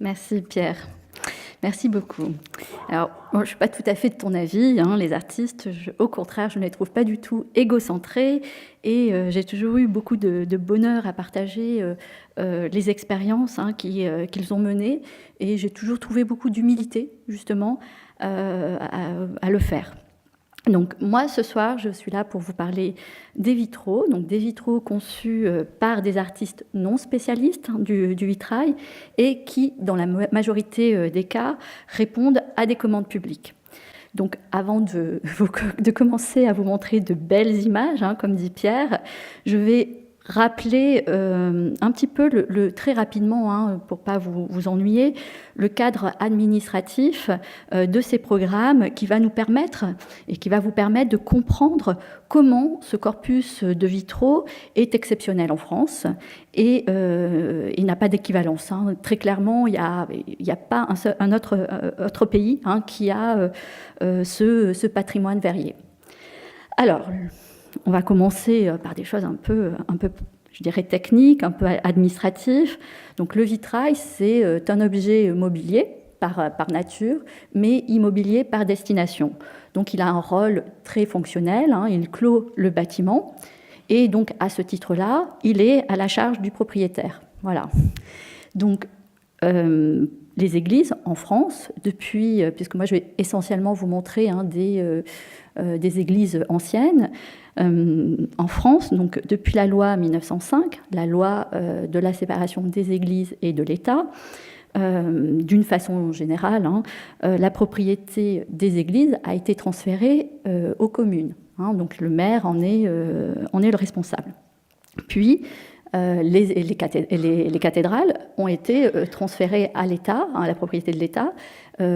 Merci Pierre. Merci beaucoup. Alors, je ne suis pas tout à fait de ton avis, hein, les artistes, au contraire, je ne les trouve pas du tout égocentrés et j'ai toujours eu beaucoup de bonheur à partager les expériences qu'ils ont menées et j'ai toujours trouvé beaucoup d'humilité, justement, à le faire. Donc moi, ce soir, je suis là pour vous parler des vitraux, donc des vitraux conçus par des artistes non spécialistes du vitrail et qui, dans la majorité des cas, répondent à des commandes publiques. Donc avant de commencer à vous montrer de belles images, hein, comme dit Pierre, je vais rappeler un petit peu très rapidement, hein, pour ne pas vous ennuyer, le cadre administratif de ces programmes qui va nous permettre et qui va vous permettre de comprendre comment ce corpus de vitraux est exceptionnel en France et il n'a pas d'équivalence. Hein. Très clairement, il n'y a pas un autre pays, hein, qui a ce patrimoine verrier. Alors, on va commencer par des choses un peu, je dirais, techniques, un peu administratives. Donc le vitrail, c'est un objet mobilier par nature, mais immobilier par destination. Donc il a un rôle très fonctionnel, hein, il clôt le bâtiment, et donc à ce titre-là, il est à la charge du propriétaire. Voilà. Donc les églises en France, depuis, puisque moi je vais essentiellement vous montrer, hein, des églises anciennes, en France, donc depuis la loi 1905, la loi de la séparation des églises et de l'État, d'une façon générale, hein, la propriété des églises a été transférée aux communes. Hein, donc le maire en est le responsable. Puis, les cathédrales ont été transférées à l'État, à la propriété de l'État,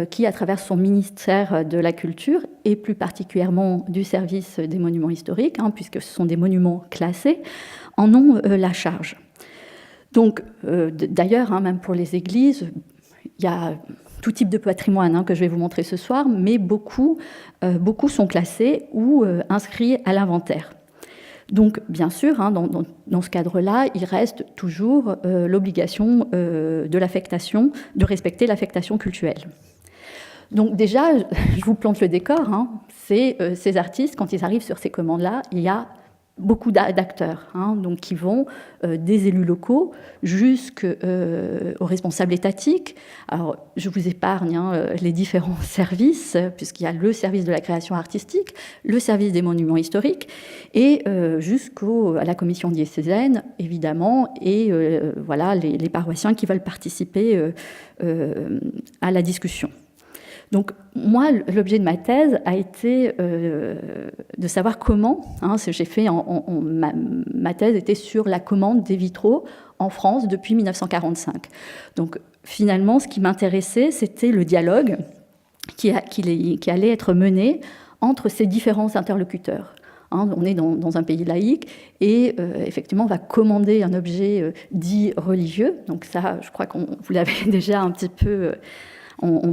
qui, à travers son ministère de la Culture, et plus particulièrement du service des monuments historiques, hein, puisque ce sont des monuments classés, en ont la charge. Donc, d'ailleurs, hein, même pour les églises, il y a tout type de patrimoine, hein, que je vais vous montrer ce soir, mais beaucoup sont classés ou inscrits à l'inventaire. Donc, bien sûr, hein, dans ce cadre-là, il reste toujours l'obligation de l'affectation, de respecter l'affectation cultuelle. Donc déjà, je vous plante le décor, hein, ces artistes, quand ils arrivent sur ces commandes-là, il y a beaucoup d'acteurs, hein, donc qui vont des élus locaux jusqu'aux responsables étatiques. Alors, je vous épargne, hein, les différents services, puisqu'il y a le service de la création artistique, le service des monuments historiques, et jusqu'à la commission diocésaine, évidemment, et voilà, les paroissiens qui veulent participer à la discussion. Donc, moi, l'objet de ma thèse a été de savoir comment, hein, j'ai fait ma thèse était sur la commande des vitraux en France depuis 1945. Donc, finalement, ce qui m'intéressait, c'était le dialogue qui allait être mené entre ces différents interlocuteurs. Hein, on est dans un pays laïque et effectivement, on va commander un objet dit religieux. Donc ça, je crois qu'on vous l'avez déjà un petit peu... vous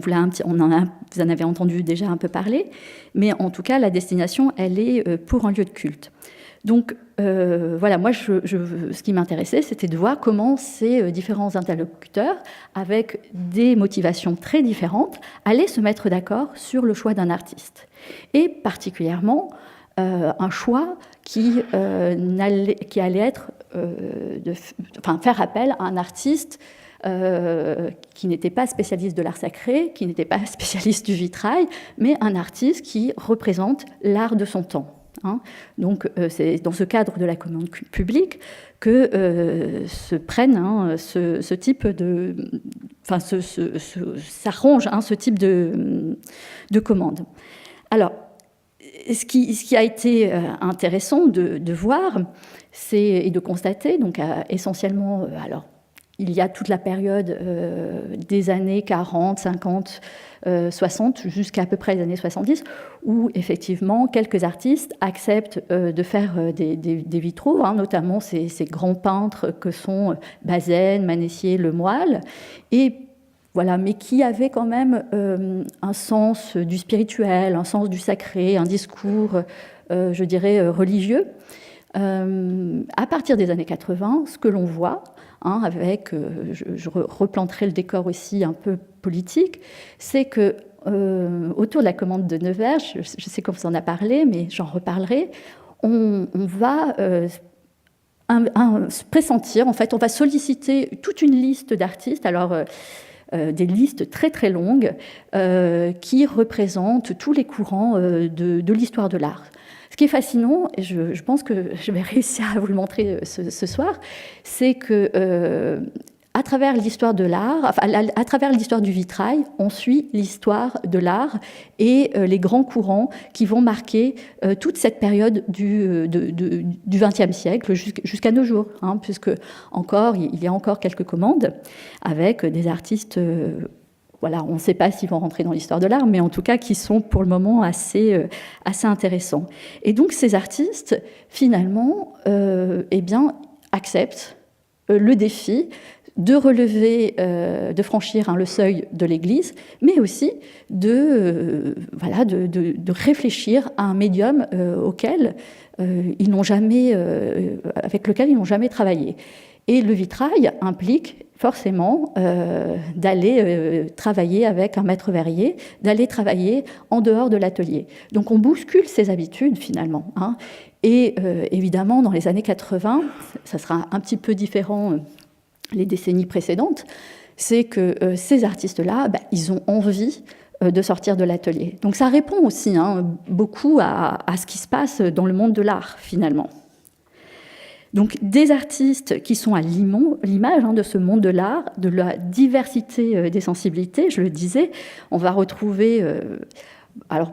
en avez entendu déjà un peu parler, mais en tout cas, la destination, elle est pour un lieu de culte. Donc, voilà, moi, ce qui m'intéressait, c'était de voir comment ces différents interlocuteurs, avec des motivations très différentes, allaient se mettre d'accord sur le choix d'un artiste. Et particulièrement, un choix qui allait être faire appel à un artiste qui n'était pas spécialiste de l'art sacré, qui n'était pas spécialiste du vitrail, mais un artiste qui représente l'art de son temps. Hein. Donc, c'est dans ce cadre de la commande publique que se prennent, hein, ce type de... Enfin, s'arrange, hein, ce type de commande. Alors, ce qui a été intéressant de voir et de constater, donc essentiellement... alors, il y a toute la période des années 40, 50, 60, jusqu'à peu près les années 70, où effectivement quelques artistes acceptent de faire des vitraux, hein, notamment ces grands peintres que sont Bazaine, Manessier, Lemoyle, et voilà, mais qui avaient quand même un sens du spirituel, un sens du sacré, un discours, je dirais, religieux. À partir des années 80, ce que l'on voit, avec, je replanterai le décor aussi un peu politique, c'est que autour de la commande de Nevers, je sais qu'on vous en a parlé, mais j'en reparlerai, on va se pressentir, en fait, on va solliciter toute une liste d'artistes, alors des listes très très longues, qui représentent tous les courants de l'histoire de l'art. Ce qui est fascinant, et je pense que je vais réussir à vous le montrer ce soir, c'est que à travers l'histoire de l'art, enfin, à travers l'histoire du vitrail, on suit l'histoire de l'art et les grands courants qui vont marquer toute cette période du XXe siècle jusqu'à nos jours, puisque il y a encore quelques commandes avec des artistes. Voilà, on ne sait pas s'ils vont rentrer dans l'histoire de l'art, mais en tout cas qui sont pour le moment assez intéressants. Et donc ces artistes, finalement, acceptent le défi de relever, de franchir le seuil de l'Église, mais aussi de réfléchir à un médium auquel ils n'ont jamais, avec lequel ils n'ont jamais travaillé. Et le vitrail implique forcément d'aller travailler avec un maître verrier, d'aller travailler en dehors de l'atelier. Donc on bouscule ses habitudes finalement. Et évidemment, dans les années 80, ça sera un petit peu différent les décennies précédentes, c'est que ces artistes-là, ils ont envie de sortir de l'atelier. Donc ça répond aussi beaucoup à ce qui se passe dans le monde de l'art finalement. Donc des artistes qui sont à l'image de ce monde de l'art, de la diversité des sensibilités, je le disais, on va retrouver, alors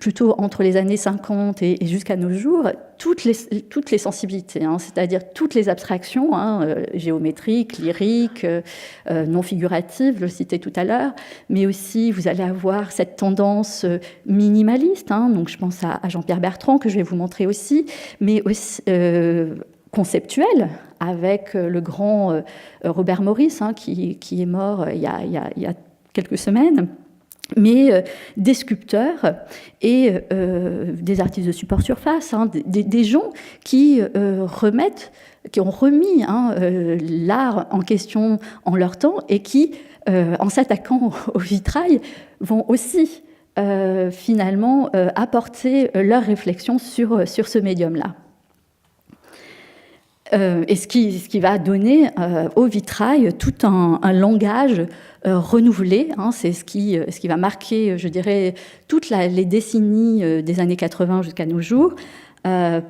plutôt entre les années 50 et jusqu'à nos jours, toutes les sensibilités, c'est-à-dire toutes les abstractions, géométriques, lyriques, non figuratives, je le citais tout à l'heure, mais aussi vous allez avoir cette tendance minimaliste, donc je pense à Jean-Pierre Bertrand, que je vais vous montrer aussi, mais aussi conceptuelle, avec le grand Robert Morris, qui est mort il y a quelques semaines, mais des sculpteurs et des artistes de support surface, des gens qui ont remis l'art en question en leur temps et qui, en s'attaquant au vitrail, vont aussi finalement apporter leur réflexion sur ce médium-là. Et ce qui va donner au vitrail tout un langage renouvelé. C'est ce qui va marquer, je dirais, toutes les décennies des années 80 jusqu'à nos jours,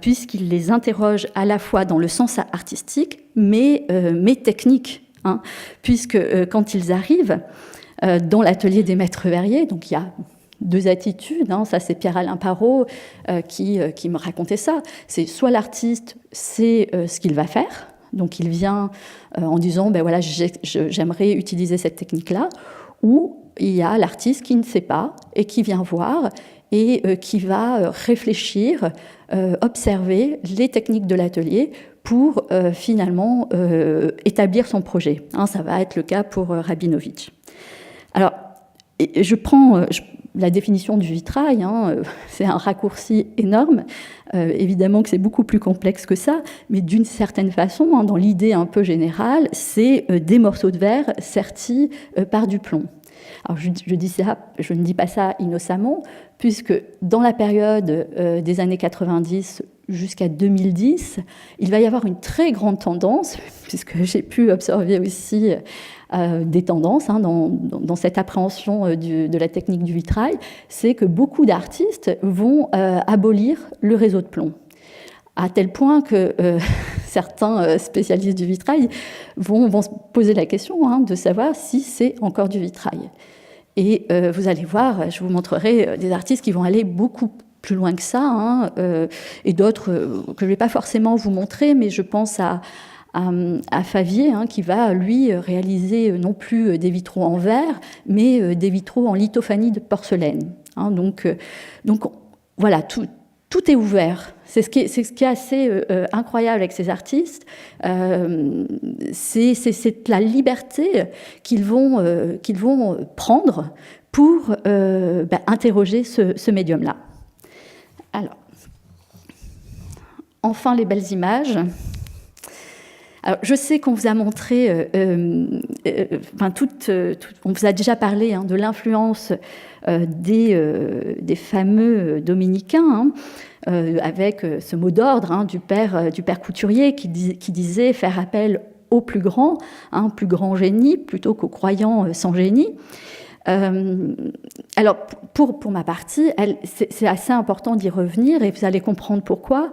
puisqu'il les interroge à la fois dans le sens artistique, mais technique. Puisque quand ils arrivent dans l'atelier des maîtres verriers, donc il y a deux attitudes, ça c'est Pierre-Alain Parot qui me racontait ça. C'est soit l'artiste sait ce qu'il va faire, donc il vient en disant voilà, j'aimerais utiliser cette technique-là, ou il y a l'artiste qui ne sait pas et qui vient voir et qui va réfléchir, observer les techniques de l'atelier pour finalement établir son projet. Ça va être le cas pour Rabinovitch. Alors, je prends la définition du vitrail, c'est un raccourci énorme. Évidemment que c'est beaucoup plus complexe que ça, mais d'une certaine façon, dans l'idée un peu générale, c'est des morceaux de verre sertis par du plomb. Alors je ne dis pas ça innocemment, puisque dans la période des années 90 jusqu'à 2010, il va y avoir une très grande tendance, puisque j'ai pu observer aussi des tendances dans cette appréhension de la technique du vitrail, c'est que beaucoup d'artistes vont abolir le réseau de plomb, à tel point que certains spécialistes du vitrail vont se poser la question de savoir si c'est encore du vitrail. Et vous allez voir, je vous montrerai des artistes qui vont aller beaucoup plus loin que ça, et d'autres que je ne vais pas forcément vous montrer, mais je pense à Favier, qui va, lui, réaliser non plus des vitraux en verre, mais des vitraux en lithophanie de porcelaine. Donc voilà, tout est ouvert. C'est ce qui est assez incroyable avec ces artistes. C'est la liberté qu'ils vont prendre pour interroger ce médium-là. Alors, Enfin, les belles images. Alors, je sais qu'on vous a montré, on vous a déjà parlé de l'influence des fameux dominicains, avec ce mot d'ordre du père Couturier qui disait faire appel au plus grand génie plutôt qu'aux croyants sans génie. Alors, pour ma partie, c'est assez important d'y revenir et vous allez comprendre pourquoi.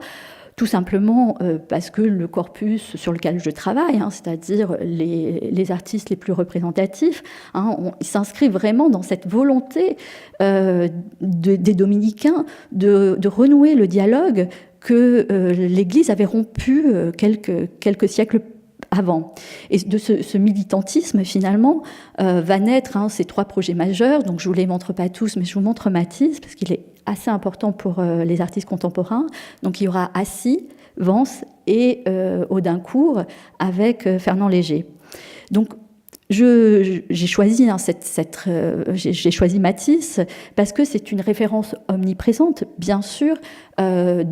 Tout simplement parce que le corpus sur lequel je travaille, c'est-à-dire les artistes les plus représentatifs, ils s'inscrivent vraiment dans cette volonté des dominicains de renouer le dialogue que l'Église avait rompu quelques siècles avant. Et de ce militantisme, finalement, va naître ces 3 projets majeurs. Donc, je ne vous les montre pas tous, mais je vous montre Matisse, parce qu'il est assez important pour les artistes contemporains. Donc, il y aura Assy, Vence et Audincourt avec Fernand Léger. Donc, j'ai choisi Matisse parce que c'est une référence omniprésente, bien sûr, quand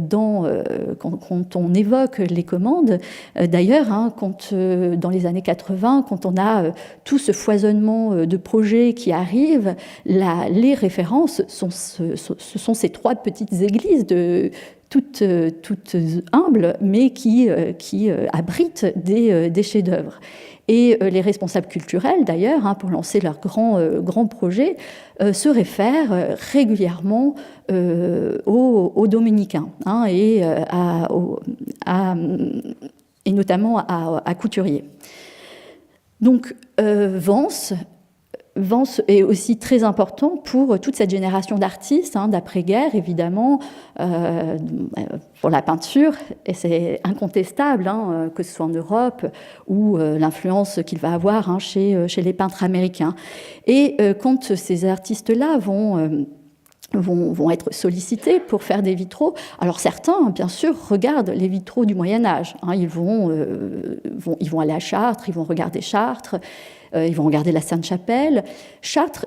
on évoque les commandes. D'ailleurs, dans les années 80, quand on a tout ce foisonnement de projets qui arrivent, les références ce sont ces 3 petites églises toutes humbles, mais qui abritent des chefs-d'œuvre. Et les responsables culturels, d'ailleurs, pour lancer leurs grands projets, se réfèrent régulièrement aux dominicains et notamment à Couturier. Donc, Vence est aussi très important pour toute cette génération d'artistes d'après-guerre, évidemment, pour la peinture, et c'est incontestable, que ce soit en Europe ou l'influence qu'il va avoir chez les peintres américains. Et quand ces artistes-là vont être sollicités pour faire des vitraux. Alors certains, bien sûr, regardent les vitraux du Moyen-Âge. Ils vont aller à Chartres, ils vont regarder Chartres, ils vont regarder la Sainte-Chapelle. Chartres,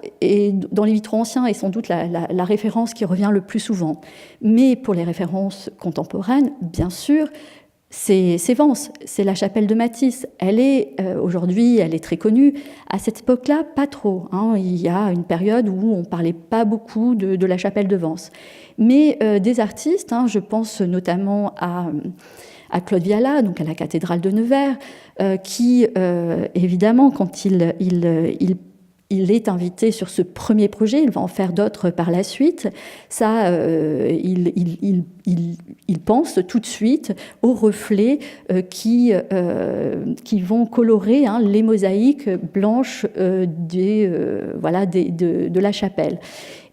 dans les vitraux anciens, est sans doute la référence qui revient le plus souvent. Mais pour les références contemporaines, bien sûr, c'est Vence, c'est la chapelle de Matisse. Aujourd'hui, elle est très connue. À cette époque-là, pas trop. Il y a une période où on ne parlait pas beaucoup de la chapelle de Vence. Mais des artistes, je pense notamment à Claude Viala, donc à la cathédrale de Nevers, qui, évidemment, quand il est invité sur ce premier projet, il va en faire d'autres par la suite. Il pense tout de suite aux reflets qui vont colorer les mosaïques blanches de la chapelle.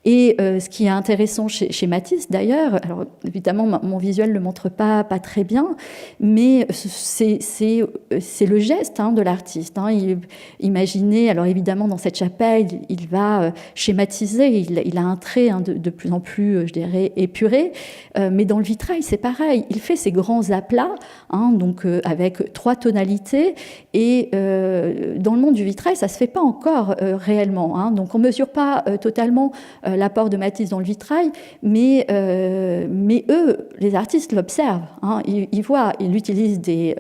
Et ce qui est intéressant chez Matisse, d'ailleurs, alors évidemment mon visuel ne le montre pas très bien, mais c'est le geste de l'artiste. Imaginez, alors évidemment dans cette chapelle, il va schématiser, il a un trait de plus en plus, je dirais, épuré, mais dans le vitrail c'est pareil, il fait ces grands aplats, donc avec 3 tonalités, et dans le monde du vitrail ça se fait pas encore réellement, donc on mesure pas totalement l'apport de Matisse dans le vitrail, mais eux, les artistes, l'observent. Ils voient, il utilise des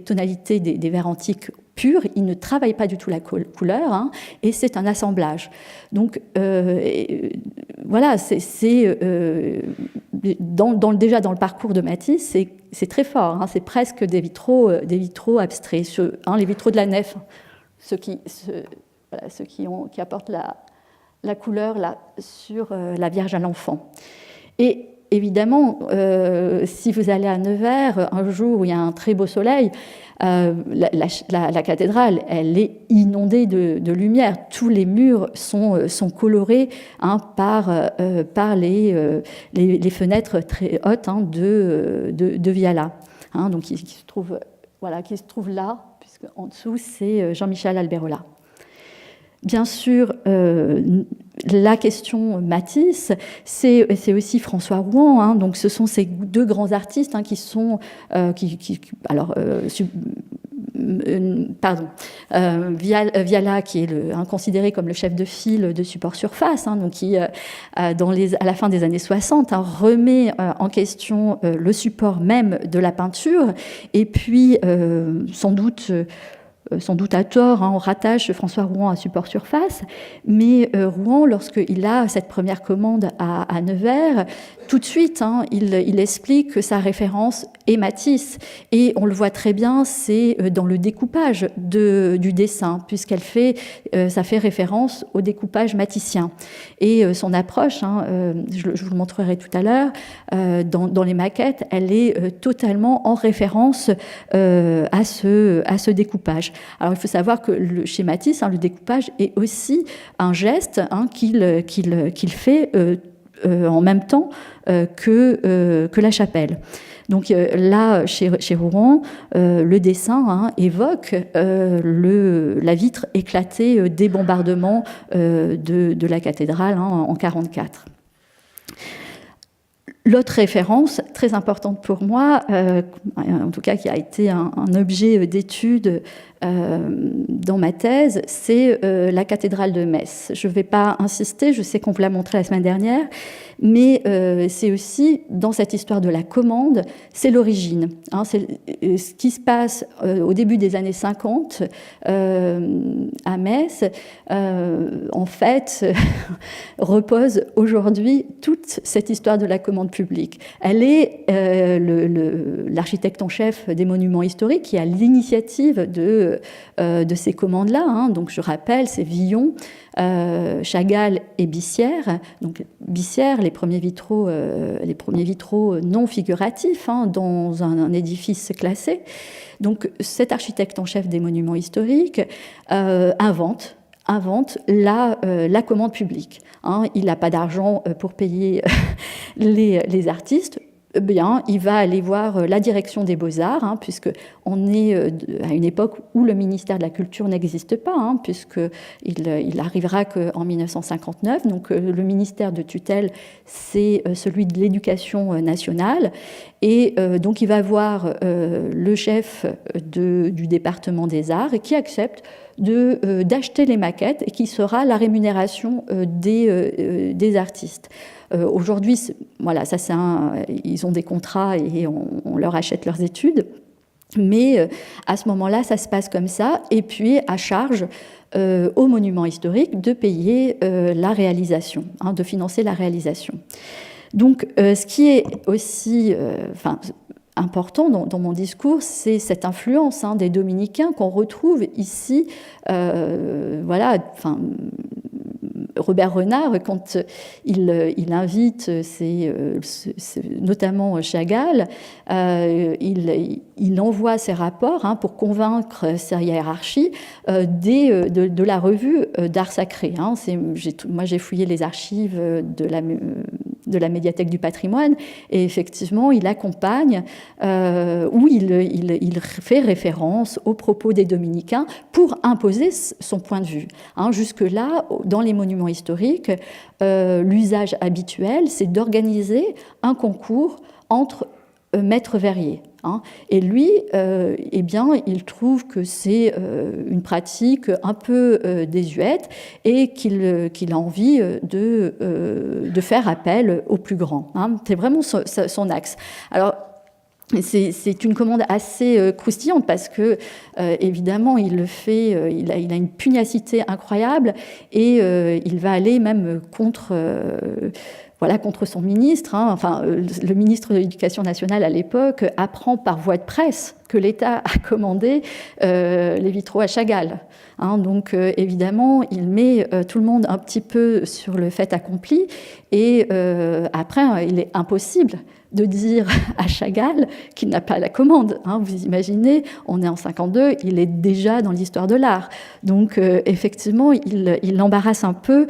tonalités, des verres antiques purs, il ne travaille pas du tout la couleur, et c'est un assemblage. Donc, voilà, déjà dans le parcours de Matisse, c'est très fort, c'est presque des vitraux abstraits, les vitraux de la nef, ceux qui apportent la couleur là, sur la Vierge à l'enfant. Et évidemment, si vous allez à Nevers, un jour où il y a un très beau soleil, la cathédrale, elle est inondée de lumière. Tous les murs sont colorés par les fenêtres très hautes de Viala. Donc qui se trouve là, puisque en dessous, c'est Jean-Michel Alberola. Bien sûr, la question Matisse, c'est aussi François Rouan. Donc, ce sont ces 2 grands artistes qui sont, Viala, qui est considéré comme le chef de file de Support Surface, donc qui, à la fin des années 60, remet en question le support même de la peinture, et puis sans doute à tort, on rattache François Rouan à Support Surface, mais Rouan, lorsqu'il a cette première commande à Nevers, tout de suite, il explique que sa référence est Matisse, et on le voit très bien, c'est dans le découpage du dessin, puisqu'elle ça fait référence au découpage matissien. Et son approche, je vous le montrerai tout à l'heure, dans les maquettes, elle est totalement en référence à ce découpage. Alors il faut savoir que chez Matisse, le découpage est aussi un geste qu'il fait en même temps que la chapelle. Donc là, chez Rouan, le dessin évoque la vitre éclatée des bombardements de la cathédrale en 1944. L'autre référence, très importante pour moi, en tout cas qui a été un objet d'étude dans ma thèse, c'est la cathédrale de Metz. Je ne vais pas insister, je sais qu'on vous l'a montré la semaine dernière, mais c'est aussi, dans cette histoire de la commande, c'est l'origine. C'est ce qui se passe au début des années 50 à Metz, en fait, repose aujourd'hui toute cette histoire de la commande publique. Elle est l'architecte en chef des monuments historiques qui a l'initiative de ces commandes-là. Donc je rappelle, c'est Villon, Chagall et Bissière. Donc Bissière, les premiers vitraux non figuratifs dans un édifice classé. Donc cet architecte en chef des monuments historiques invente la commande publique. Il n'a pas d'argent pour payer les artistes. Bien, il va aller voir la direction des Beaux-Arts, puisqu'on est à une époque où le ministère de la Culture n'existe pas, puisqu'il arrivera qu'en 1959. Donc le ministère de tutelle, c'est celui de l'Éducation nationale. Et donc il va voir le chef du département des arts et qui accepte d'acheter les maquettes et qui sera la rémunération des artistes. Aujourd'hui, voilà, ils ont des contrats et on leur achète leurs études. Mais à ce moment-là, ça se passe comme ça. Et puis, à charge aux monuments historiques de payer la réalisation, de financer la réalisation. Donc, ce qui est aussi important dans mon discours, c'est cette influence des dominicains qu'on retrouve ici. Robert Renard, quand il invite, notamment Chagall, il envoie ses rapports pour convaincre sa hiérarchie de la revue d'art sacré. Moi, j'ai fouillé les archives de la médiathèque du patrimoine et effectivement, il accompagne où il fait référence aux propos des dominicains pour imposer son point de vue. Jusque-là, dans les monuments historiques, l'usage habituel, c'est d'organiser un concours entre maîtres verriers. Et lui, il trouve que c'est une pratique un peu désuète et qu'il a envie de faire appel aux plus grands. C'est vraiment son axe. Alors, c'est une commande assez croustillante parce que, évidemment, il le fait, il a une pugnacité incroyable et il va aller même contre son ministre. Le ministre de l'Éducation nationale à l'époque apprend par voie de presse que l'État a commandé les vitraux à Chagall. Donc, évidemment, il met tout le monde un petit peu sur le fait accompli et après, il est impossible de dire à Chagall qu'il n'a pas la commande. Vous imaginez, on est en 52, il est déjà dans l'histoire de l'art. Donc, effectivement, il embarrasse un peu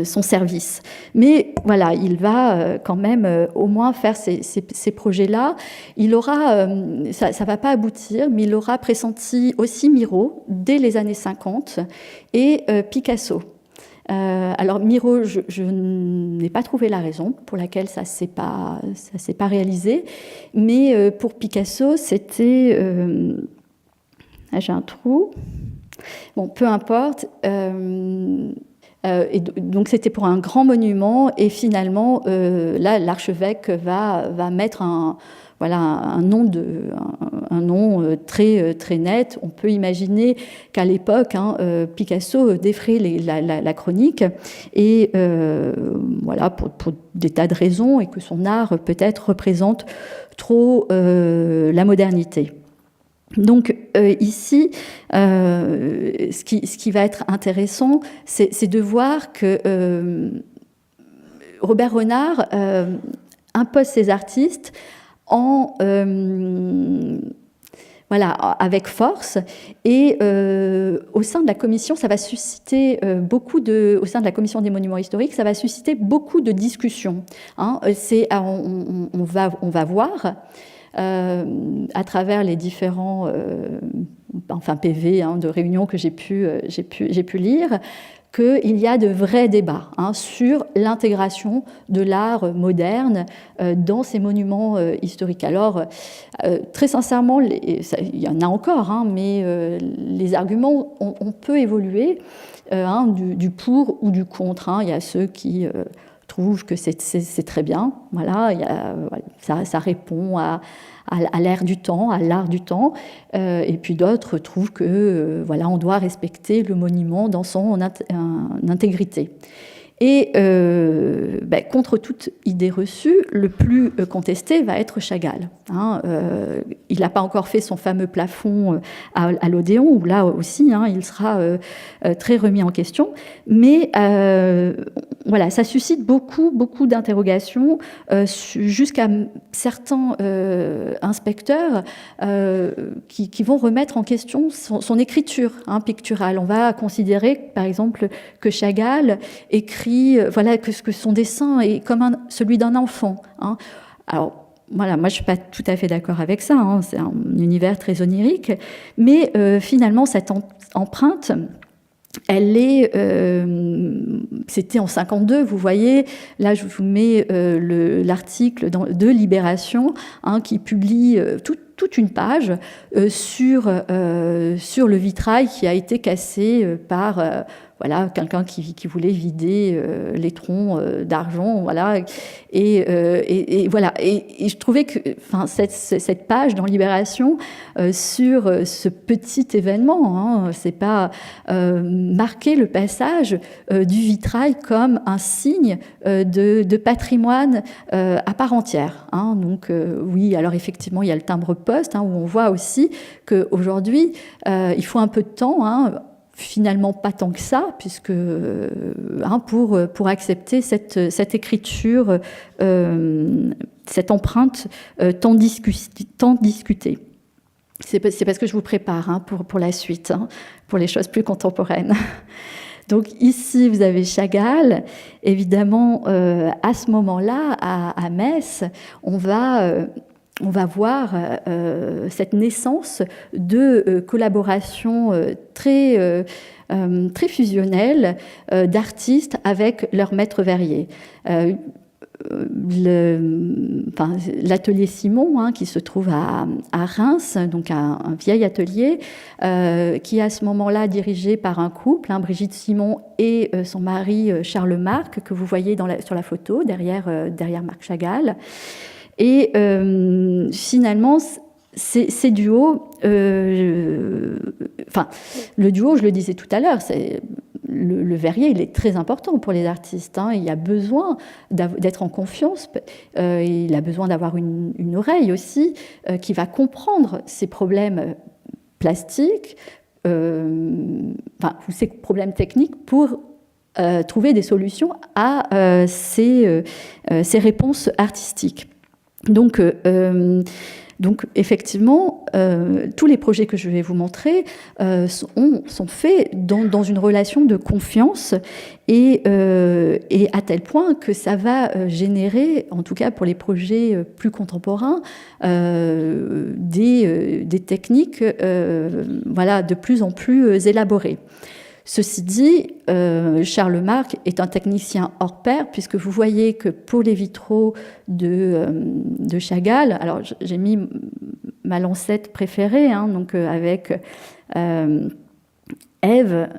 son service. Mais voilà, il va quand même au moins faire ces projets-là. Il aura, ça ne va pas aboutir, mais il aura pressenti aussi Miro dès les années 50 et Picasso. Alors Miro, je n'ai pas trouvé la raison pour laquelle ça s'est pas réalisé, mais pour Picasso, c'était... Ah, j'ai un trou. Bon, peu importe. Et donc c'était pour un grand monument, et finalement, là, l'archevêque va mettre un nom très, très net. On peut imaginer qu'à l'époque, Picasso défrait la chronique, et voilà, pour des tas de raisons, et que son art peut-être représente trop la modernité. Donc ici, ce qui va être intéressant, c'est de voir que Robert Renard impose ses artistes avec force, et au sein de la commission, ça va susciter au sein de la commission des monuments historiques, ça va susciter beaucoup de discussions. On va voir à travers les différents PV de réunions que j'ai pu lire, qu'il y a de vrais débats sur l'intégration de l'art moderne dans ces monuments historiques. Alors, très sincèrement, il y en a encore, mais les arguments ont peu évolué, du pour ou du contre. Il y a ceux qui trouvent que c'est très bien, ça répond à l'ère du temps, à l'art du temps, et puis d'autres trouvent que on doit respecter le monument dans son intégrité. Et contre toute idée reçue, le plus contesté va être Chagall. Il n'a pas encore fait son fameux plafond à l'Odéon, où là aussi il sera très remis en question. Mais ça suscite beaucoup d'interrogations, jusqu'à certains inspecteurs qui vont remettre en question son écriture picturale. On va considérer, par exemple, que Chagall écrit, que son dessin est comme celui d'un enfant. Alors, moi je ne suis pas tout à fait d'accord avec ça, c'est un univers très onirique, mais finalement cette empreinte, elle est, c'était en 52, vous voyez, là je vous mets l'article de Libération qui publie toute une page sur le vitrail qui a été cassé par quelqu'un qui voulait vider les troncs d'argent, et je trouvais que cette page dans Libération sur ce petit événement, c'est pas marquer le passage du vitrail comme un signe de patrimoine à part entière. Donc oui, alors effectivement il y a le timbre-poste où on voit aussi qu'aujourd'hui il faut un peu de temps, finalement pas tant que ça, puisque pour accepter cette écriture, cette empreinte tant discutée. C'est parce que je vous prépare pour la suite, pour les choses plus contemporaines. Donc ici, vous avez Chagall. Évidemment, à ce moment-là, à Metz, on va voir cette naissance de collaborations très fusionnelles d'artistes avec leur maître verrier. L'atelier Simon, qui se trouve à Reims, donc un vieil atelier, qui est à ce moment-là dirigé par un couple, Brigitte Simon et son mari Charles Marc, que vous voyez sur la photo, derrière Marc Chagall. Et finalement, ces duos, le duo, je le disais tout à l'heure, le verrier, il est très important pour les artistes. Il a besoin d'être en confiance, il a besoin d'avoir une oreille aussi qui va comprendre ses problèmes plastiques, ces problèmes techniques pour trouver des solutions à ces réponses artistiques. Donc effectivement, tous les projets que je vais vous montrer sont faits dans une relation de confiance, et à tel point que ça va générer, en tout cas pour les projets plus contemporains, des techniques de plus en plus élaborées. Ceci dit, Charles Marc est un technicien hors pair, puisque vous voyez que pour les vitraux de Chagall, alors j'ai mis ma lancette préférée, hein, donc avec Ève,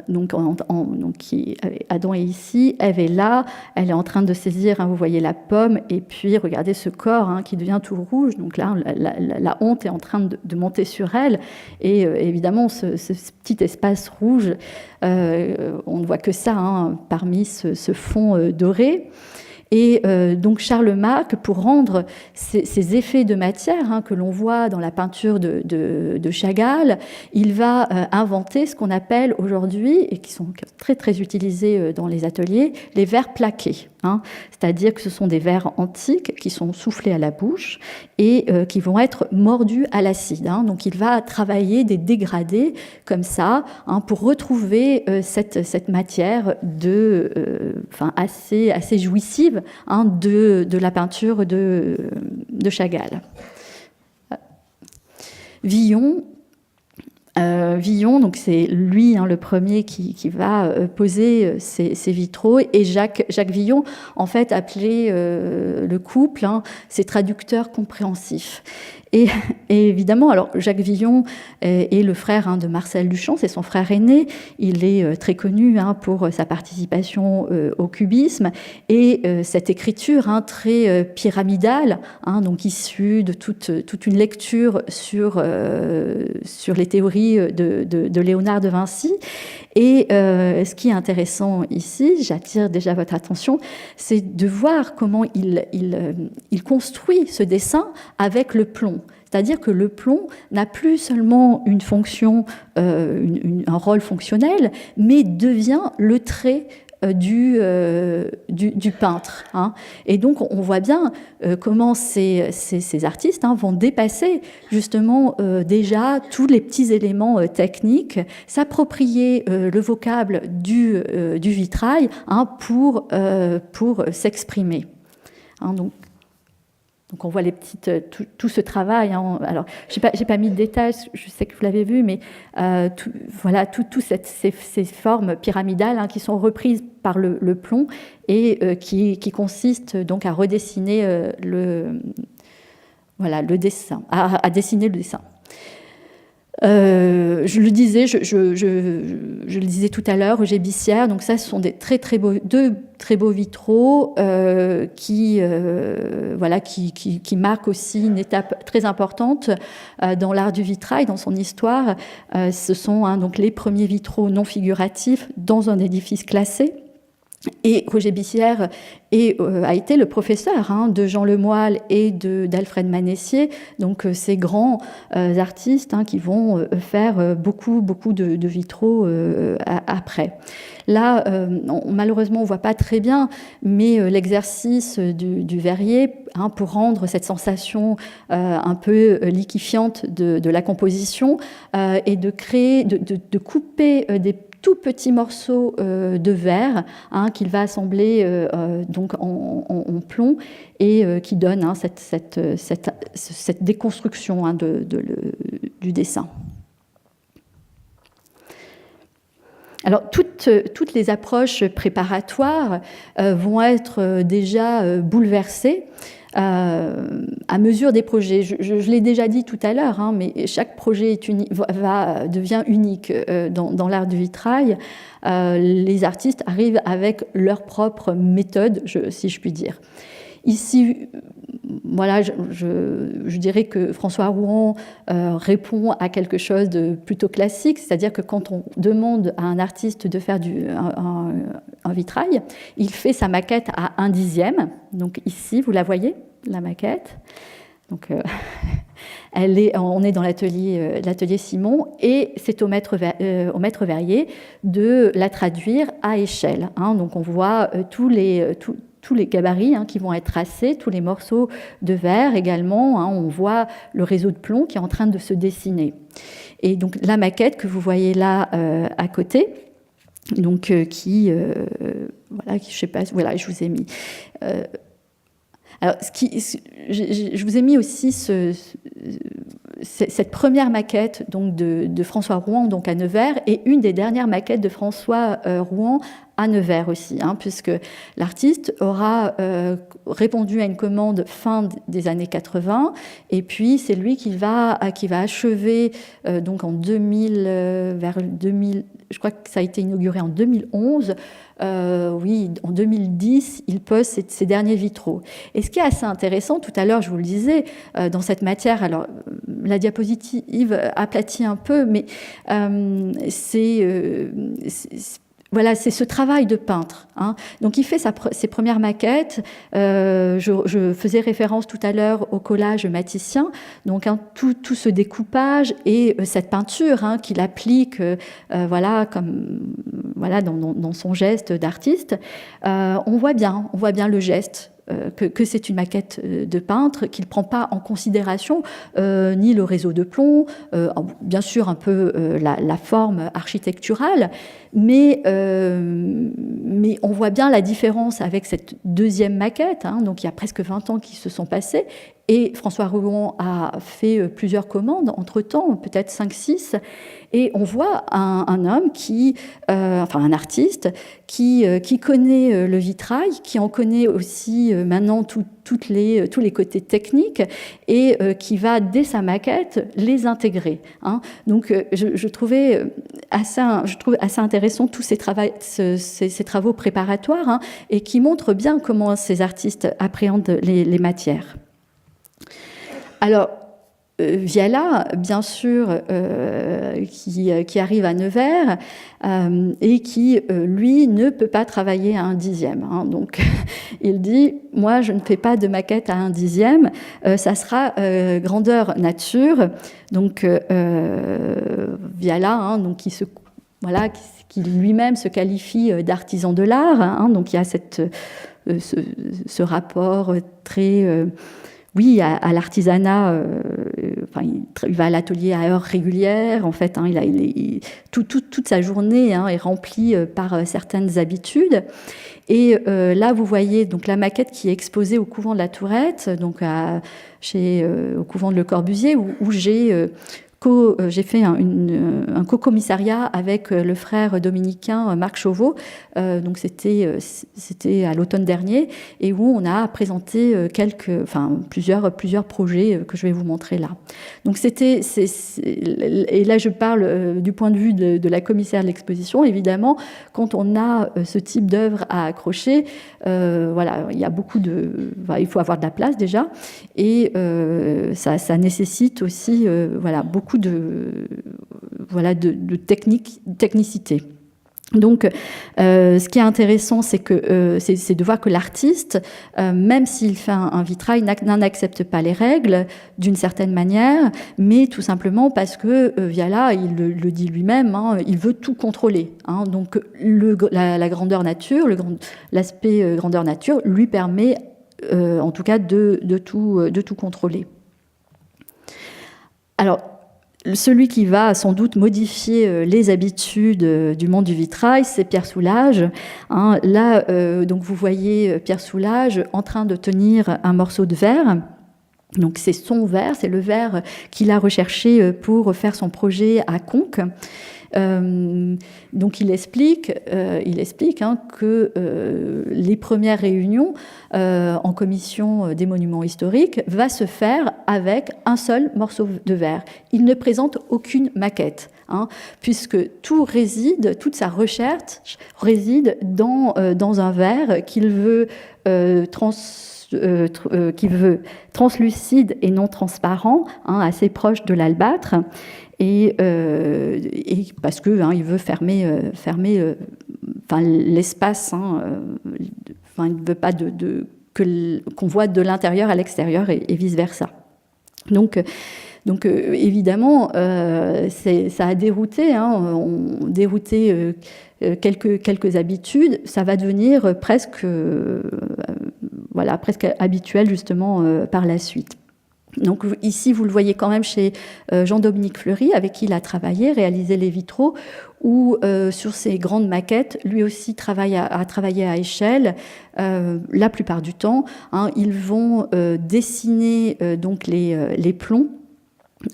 Adam est ici, Ève est là, elle est en train de saisir, hein, vous voyez la pomme, et puis regardez ce corps, hein, qui devient tout rouge, donc là la honte est en train de monter sur elle, et évidemment ce petit espace rouge, on ne voit que ça, hein, parmi ce fond doré. Et donc Charles Marc, pour rendre ces effets de matière, hein, que l'on voit dans la peinture de Chagall, il va inventer ce qu'on appelle aujourd'hui, et qui sont très très utilisés dans les ateliers, les verres plaqués. Hein. C'est-à-dire que ce sont des verres antiques qui sont soufflés à la bouche et qui vont être mordus à l'acide. Hein. Donc il va travailler des dégradés comme ça, hein, pour retrouver cette matière assez jouissive, hein, de la peinture de Chagall. Villon, donc c'est lui, hein, le premier qui va poser ces vitraux, et Jacques Villon, en fait, appelé le couple, hein, ses traducteurs compréhensifs. Et évidemment, alors Jacques Villon est le frère, hein, de Marcel Duchamp, c'est son frère aîné. Il est très connu, hein, pour sa participation au cubisme et cette écriture, hein, très pyramidale, hein, donc issue de toute une lecture sur les théories de Léonard de Vinci. Et ce qui est intéressant ici, j'attire déjà votre attention, c'est de voir comment il construit ce dessin avec le plomb. C'est-à-dire que le plomb n'a plus seulement une fonction, un rôle fonctionnel, mais devient le trait du peintre. Hein. Et donc on voit bien comment ces artistes, hein, vont dépasser justement déjà tous les petits éléments techniques, s'approprier le vocable du vitrail, hein, pour s'exprimer. Hein, donc on voit les petites, tout ce travail. Hein. Alors, j'ai pas mis de détails, je sais que vous l'avez vu, mais voilà, ces formes pyramidales, hein, qui sont reprises par le plomb et qui consistent donc à redessiner le dessin, à dessiner le dessin. Je le disais, je le disais tout à l'heure, Roger Bissière. Donc ça, ce sont deux très beaux vitraux qui marquent aussi une étape très importante dans l'art du vitrail, dans son histoire. Ce sont, hein, donc les premiers vitraux non figuratifs dans un édifice classé. Et Roger Bissière a été le professeur, hein, de Jean Lemoyle et d'Alfred Manessier, donc ces grands artistes, hein, qui vont faire beaucoup de vitraux après. Là, malheureusement, on ne voit pas très bien, mais l'exercice du verrier, hein, pour rendre cette sensation un peu liquéfiante de la composition, et de créer, de couper des tout petits morceaux de verre, hein, qu'il va assembler donc en plomb et qui donne, hein, cette déconstruction, hein, du dessin. Alors, toutes les approches préparatoires vont être déjà bouleversées à mesure des projets. Je l'ai déjà dit tout à l'heure, hein, mais chaque projet devient unique dans l'art du vitrail. Les artistes arrivent avec leur propre méthode, si je puis dire. Ici, voilà, je dirais que François Rouan répond à quelque chose de plutôt classique, c'est-à-dire que quand on demande à un artiste de faire un vitrail, il fait sa maquette à 1/10. Donc ici, vous la voyez, la maquette. Donc, on est dans l'atelier Simon, et c'est au maître verrier de la traduire à échelle. Hein. Donc on voit tous les gabarits, hein, qui vont être tracés, tous les morceaux de verre également. Hein, on voit le réseau de plomb qui est en train de se dessiner. Et donc la maquette que vous voyez là à côté, donc voilà, je sais pas, voilà, je vous ai mis. Alors, je vous ai mis aussi cette première maquette donc, de François Rouan donc à Nevers est une des dernières maquettes de François Rouan à Nevers aussi, puisque l'artiste aura répondu à une commande fin des années 80, et puis c'est lui qui va achever donc en 2000, vers 2000, je crois que ça a été inauguré en 2011. Oui, en 2010, il pose ses derniers vitraux. Et ce qui est assez intéressant, tout à l'heure, je vous le disais, dans cette matière, alors la diapositive aplatit un peu, mais voilà, c'est ce travail de peintre. Donc, il fait ses premières maquettes. Je faisais référence tout à l'heure au collage maticien. Donc, tout ce découpage et cette peinture qu'il applique, voilà, dans son geste d'artiste. On voit bien le geste. Que c'est une maquette de peintre, qu'il ne prend pas en considération ni le réseau de plomb, bien sûr un peu la forme architecturale, mais on voit bien la différence avec cette deuxième maquette, donc il y a presque 20 ans qui se sont passés, et François Rouan a fait plusieurs commandes entre-temps, peut-être 5-6, et on voit un homme un artiste qui connaît le vitrail, qui en connaît aussi maintenant tous les côtés techniques, et qui va, dès sa maquette, les intégrer. Donc je trouve assez intéressant tous ces travaux préparatoires, et qui montrent bien comment ces artistes appréhendent les matières. Alors, Viala, bien sûr, qui arrive à Nevers et qui, lui, ne peut pas travailler à 1/10. Donc, il dit, moi, je ne fais pas de maquette à 1/10, ça sera grandeur nature. Donc, Viala, donc, qui lui-même se qualifie d'artisan de l'art. Donc, il y a ce rapport très... oui, à l'artisanat, il va à l'atelier à heures régulières, en fait, toute sa journée est remplie par certaines habitudes. Et là, vous voyez donc la maquette qui est exposée au couvent de la Tourette, donc au couvent de Le Corbusier, où j'ai fait un co-commissariat avec le frère dominicain Marc Chauveau. Donc c'était à l'automne dernier, et où on a présenté plusieurs projets que je vais vous montrer là. Donc et là je parle du point de vue de la commissaire de l'exposition. Évidemment, quand on a ce type d'œuvre à accrocher, il y a il faut avoir de la place déjà, et ça nécessite aussi beaucoup de technicité. Donc, ce qui est intéressant, c'est de voir que l'artiste, même s'il fait un vitrail, n'en accepte pas les règles d'une certaine manière, mais tout simplement parce que Viala, il le dit lui-même, il veut tout contrôler. Donc, la grandeur nature, l'aspect grandeur nature, lui permet, en tout cas, de tout contrôler. Alors, celui qui va sans doute modifier les habitudes du monde du vitrail, c'est Pierre Soulages. Là, donc vous voyez Pierre Soulages en train de tenir un morceau de verre. Donc c'est son verre, c'est le verre qu'il a recherché pour faire son projet à Conques. Donc il explique que les premières réunions en commission des monuments historiques va se faire avec un seul morceau de verre. Il ne présente aucune maquette, puisque toute sa recherche réside dans un verre qu'il veut translucide et non transparent, assez proche de l'albâtre. Et parce que il veut fermer l'espace, il ne veut pas qu'on voit de l'intérieur à l'extérieur et vice versa. Donc évidemment, ça a dérouté, quelques habitudes. Ça va devenir presque habituel justement par la suite. Donc ici, vous le voyez quand même chez Jean-Dominique Fleury, avec qui il a travaillé, réalisé les vitraux, où sur ces grandes maquettes, lui aussi a travaillé à échelle. La plupart du temps, ils vont dessiner donc les plombs.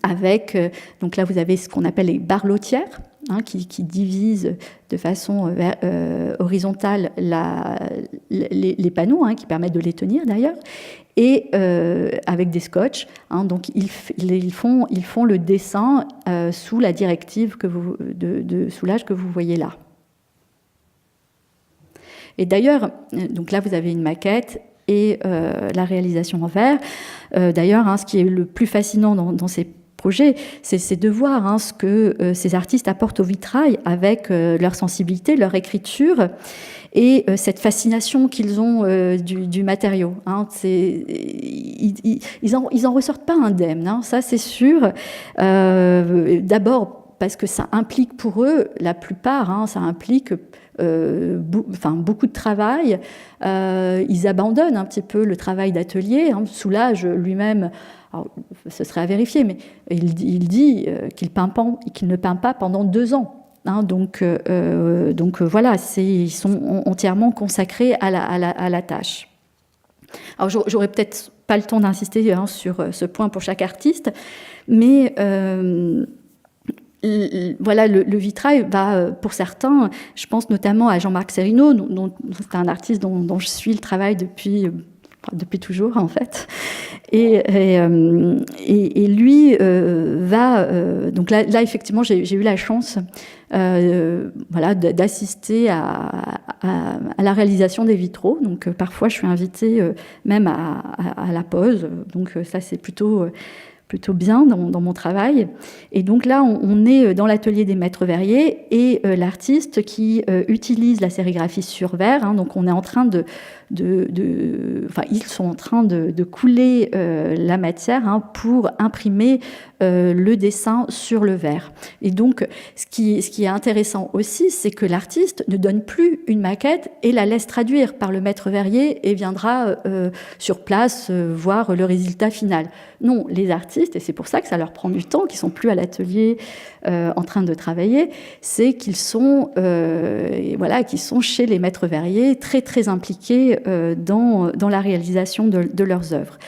avec, donc là vous avez ce qu'on appelle les barlotières, qui divisent de façon horizontale les panneaux, qui permettent de les tenir d'ailleurs, et avec des scotch. Donc ils font le dessin sous la directive de soulage que vous voyez là. Et d'ailleurs, donc là vous avez une maquette et la réalisation en verre. D'ailleurs, ce qui est le plus fascinant dans ces projets, c'est de voir ce que ces artistes apportent au vitrail avec leur sensibilité, leur écriture et cette fascination qu'ils ont du matériau. Ils en ressortent pas indemnes, ça c'est sûr. D'abord parce que ça implique pour eux, la plupart, ça implique beaucoup de travail. Ils abandonnent un petit peu le travail d'atelier. Soulage lui-même, alors, ce serait à vérifier, mais il dit qu'il ne peint pas pendant 2 ans. Donc voilà, ils sont entièrement consacrés à la tâche. Alors j'aurais peut-être pas le temps d'insister sur ce point pour chaque artiste, mais voilà, le vitrail va, pour certains, je pense notamment à Jean-Marc Serino, c'est un artiste dont je suis le travail depuis toujours en fait, et lui va donc là effectivement j'ai eu la chance d'assister à la réalisation des vitraux. Donc parfois je suis invitée même à la pose, donc ça c'est plutôt bien dans mon travail. Et donc là, on est dans l'atelier des maîtres verriers et l'artiste qui utilise la sérigraphie sur verre. Donc on est en train ils sont en train de couler la matière pour imprimer le dessin sur le verre. Et donc, ce qui est intéressant aussi, c'est que l'artiste ne donne plus une maquette et la laisse traduire par le maître verrier et viendra sur place voir le résultat final. Non, les artistes, et c'est pour ça que ça leur prend du temps, qu'ils sont plus à l'atelier en train de travailler, c'est qu'ils sont, qu'ils sont chez les maîtres verriers, très très impliqués dans la réalisation de leurs œuvres.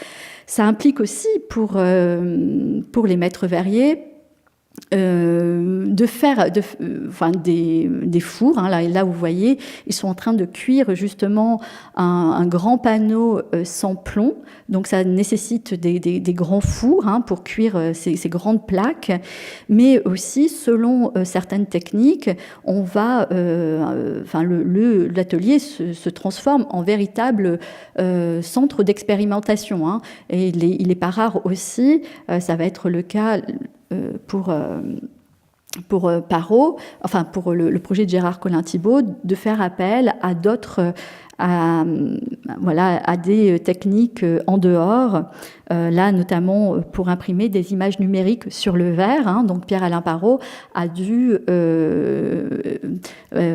Ça implique aussi pour les maîtres verriers de faire des fours. Là, vous voyez, ils sont en train de cuire justement un grand panneau sans plomb. Donc, ça nécessite des grands fours pour cuire ces grandes plaques. Mais aussi, selon certaines techniques, on va, l'atelier se transforme en véritable centre d'expérimentation. Et il est pas rare aussi, ça va être le cas pour Parrot, pour le projet de Gérard Collin-Thibault, de faire appel à d'autres, à des techniques en dehors, là notamment pour imprimer des images numériques sur le verre. Donc Pierre-Alain Parrot a dû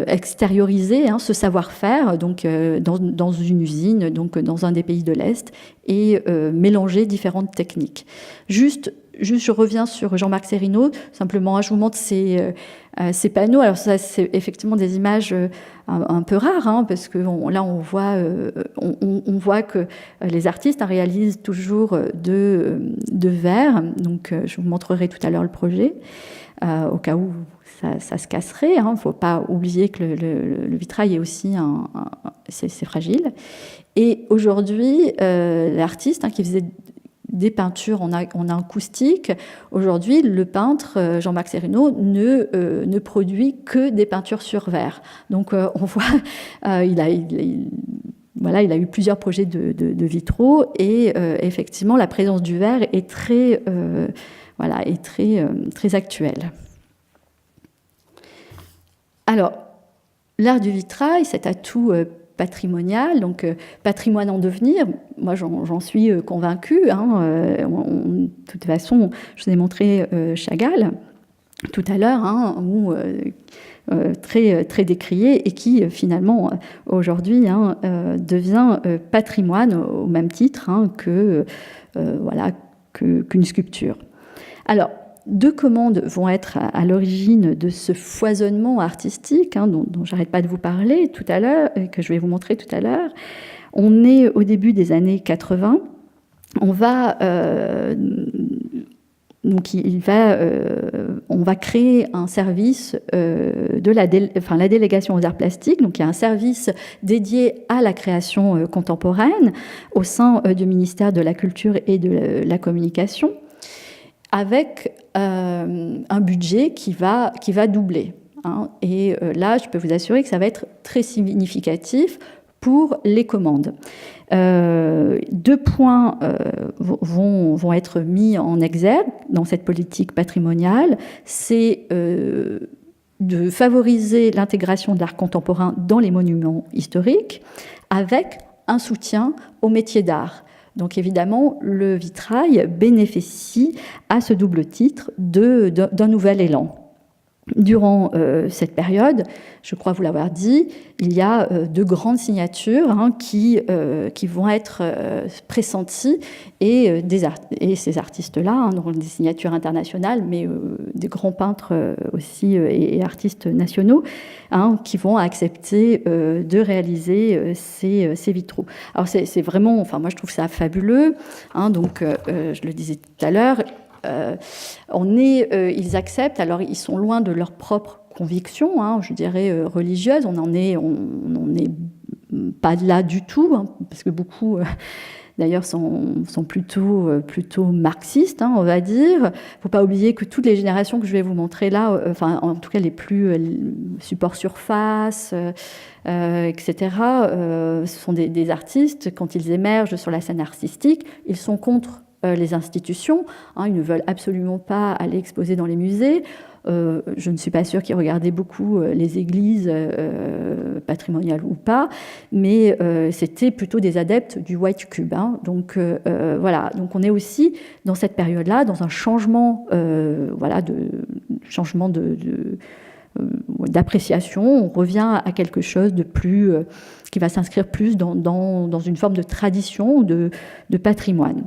extérioriser ce savoir-faire donc dans une usine, donc dans un des pays de l'Est, et mélanger différentes techniques. Juste, je reviens sur Jean-Marc Serino, simplement, je vous montre ces panneaux. Alors ça, c'est effectivement des images un peu rares, parce que là, on voit que les artistes réalisent toujours de verre. Donc, je vous montrerai tout à l'heure le projet, au cas où ça se casserait. Il ne faut pas oublier que le vitrail est aussi c'est fragile. Et aujourd'hui, l'artiste qui faisait des peintures en acoustique. Aujourd'hui, le peintre Jean-Marc Serino ne produit que des peintures sur verre. Donc, on voit, il a eu plusieurs projets de vitraux et effectivement, la présence du verre est très actuelle. Alors, l'art du vitrail, cet atout patrimonial, donc patrimoine en devenir, moi j'en suis convaincue. De toute façon, je vous ai montré Chagall tout à l'heure, très, très décrié et qui finalement aujourd'hui devient patrimoine au même titre qu'une sculpture. Alors, 2 commandes vont être à l'origine de ce foisonnement artistique dont j'arrête pas de vous parler tout à l'heure, et que je vais vous montrer tout à l'heure. On est au début des années 80. On va donc on va créer un service de la délégation aux arts plastiques. Donc il y a un service dédié à la création contemporaine au sein du ministère de la Culture et de la Communication, avec un budget qui va doubler. Hein. Et là, je peux vous assurer que ça va être très significatif pour les commandes. 2 points vont être mis en exergue dans cette politique patrimoniale. C'est de favoriser l'intégration de l'art contemporain dans les monuments historiques avec un soutien aux métiers d'art. Donc évidemment, le vitrail bénéficie à ce double titre d'un nouvel élan. Durant cette période, je crois vous l'avoir dit, il y a de grandes signatures qui vont être pressenties et ces artistes-là, donc des signatures internationales, mais des grands peintres aussi et artistes nationaux, qui vont accepter de réaliser ces vitraux. Alors c'est vraiment, enfin moi je trouve ça fabuleux, donc je le disais tout à l'heure. Ils acceptent, alors ils sont loin de leur propre conviction, je dirais religieuse, on n'en est pas là du tout, parce que beaucoup d'ailleurs sont plutôt marxistes, on va dire. Il ne faut pas oublier que toutes les générations que je vais vous montrer là, enfin en tout cas les plus support surface, etc., ce sont des artistes, quand ils émergent sur la scène artistique, ils sont contre les institutions, ils ne veulent absolument pas aller exposer dans les musées. Je ne suis pas sûre qu'ils regardaient beaucoup les églises patrimoniales ou pas, mais c'était plutôt des adeptes du white cube. Donc voilà, donc on est aussi dans cette période-là, dans un changement, d'appréciation. On revient à quelque chose de plus qui va s'inscrire plus dans une forme de tradition, de patrimoine.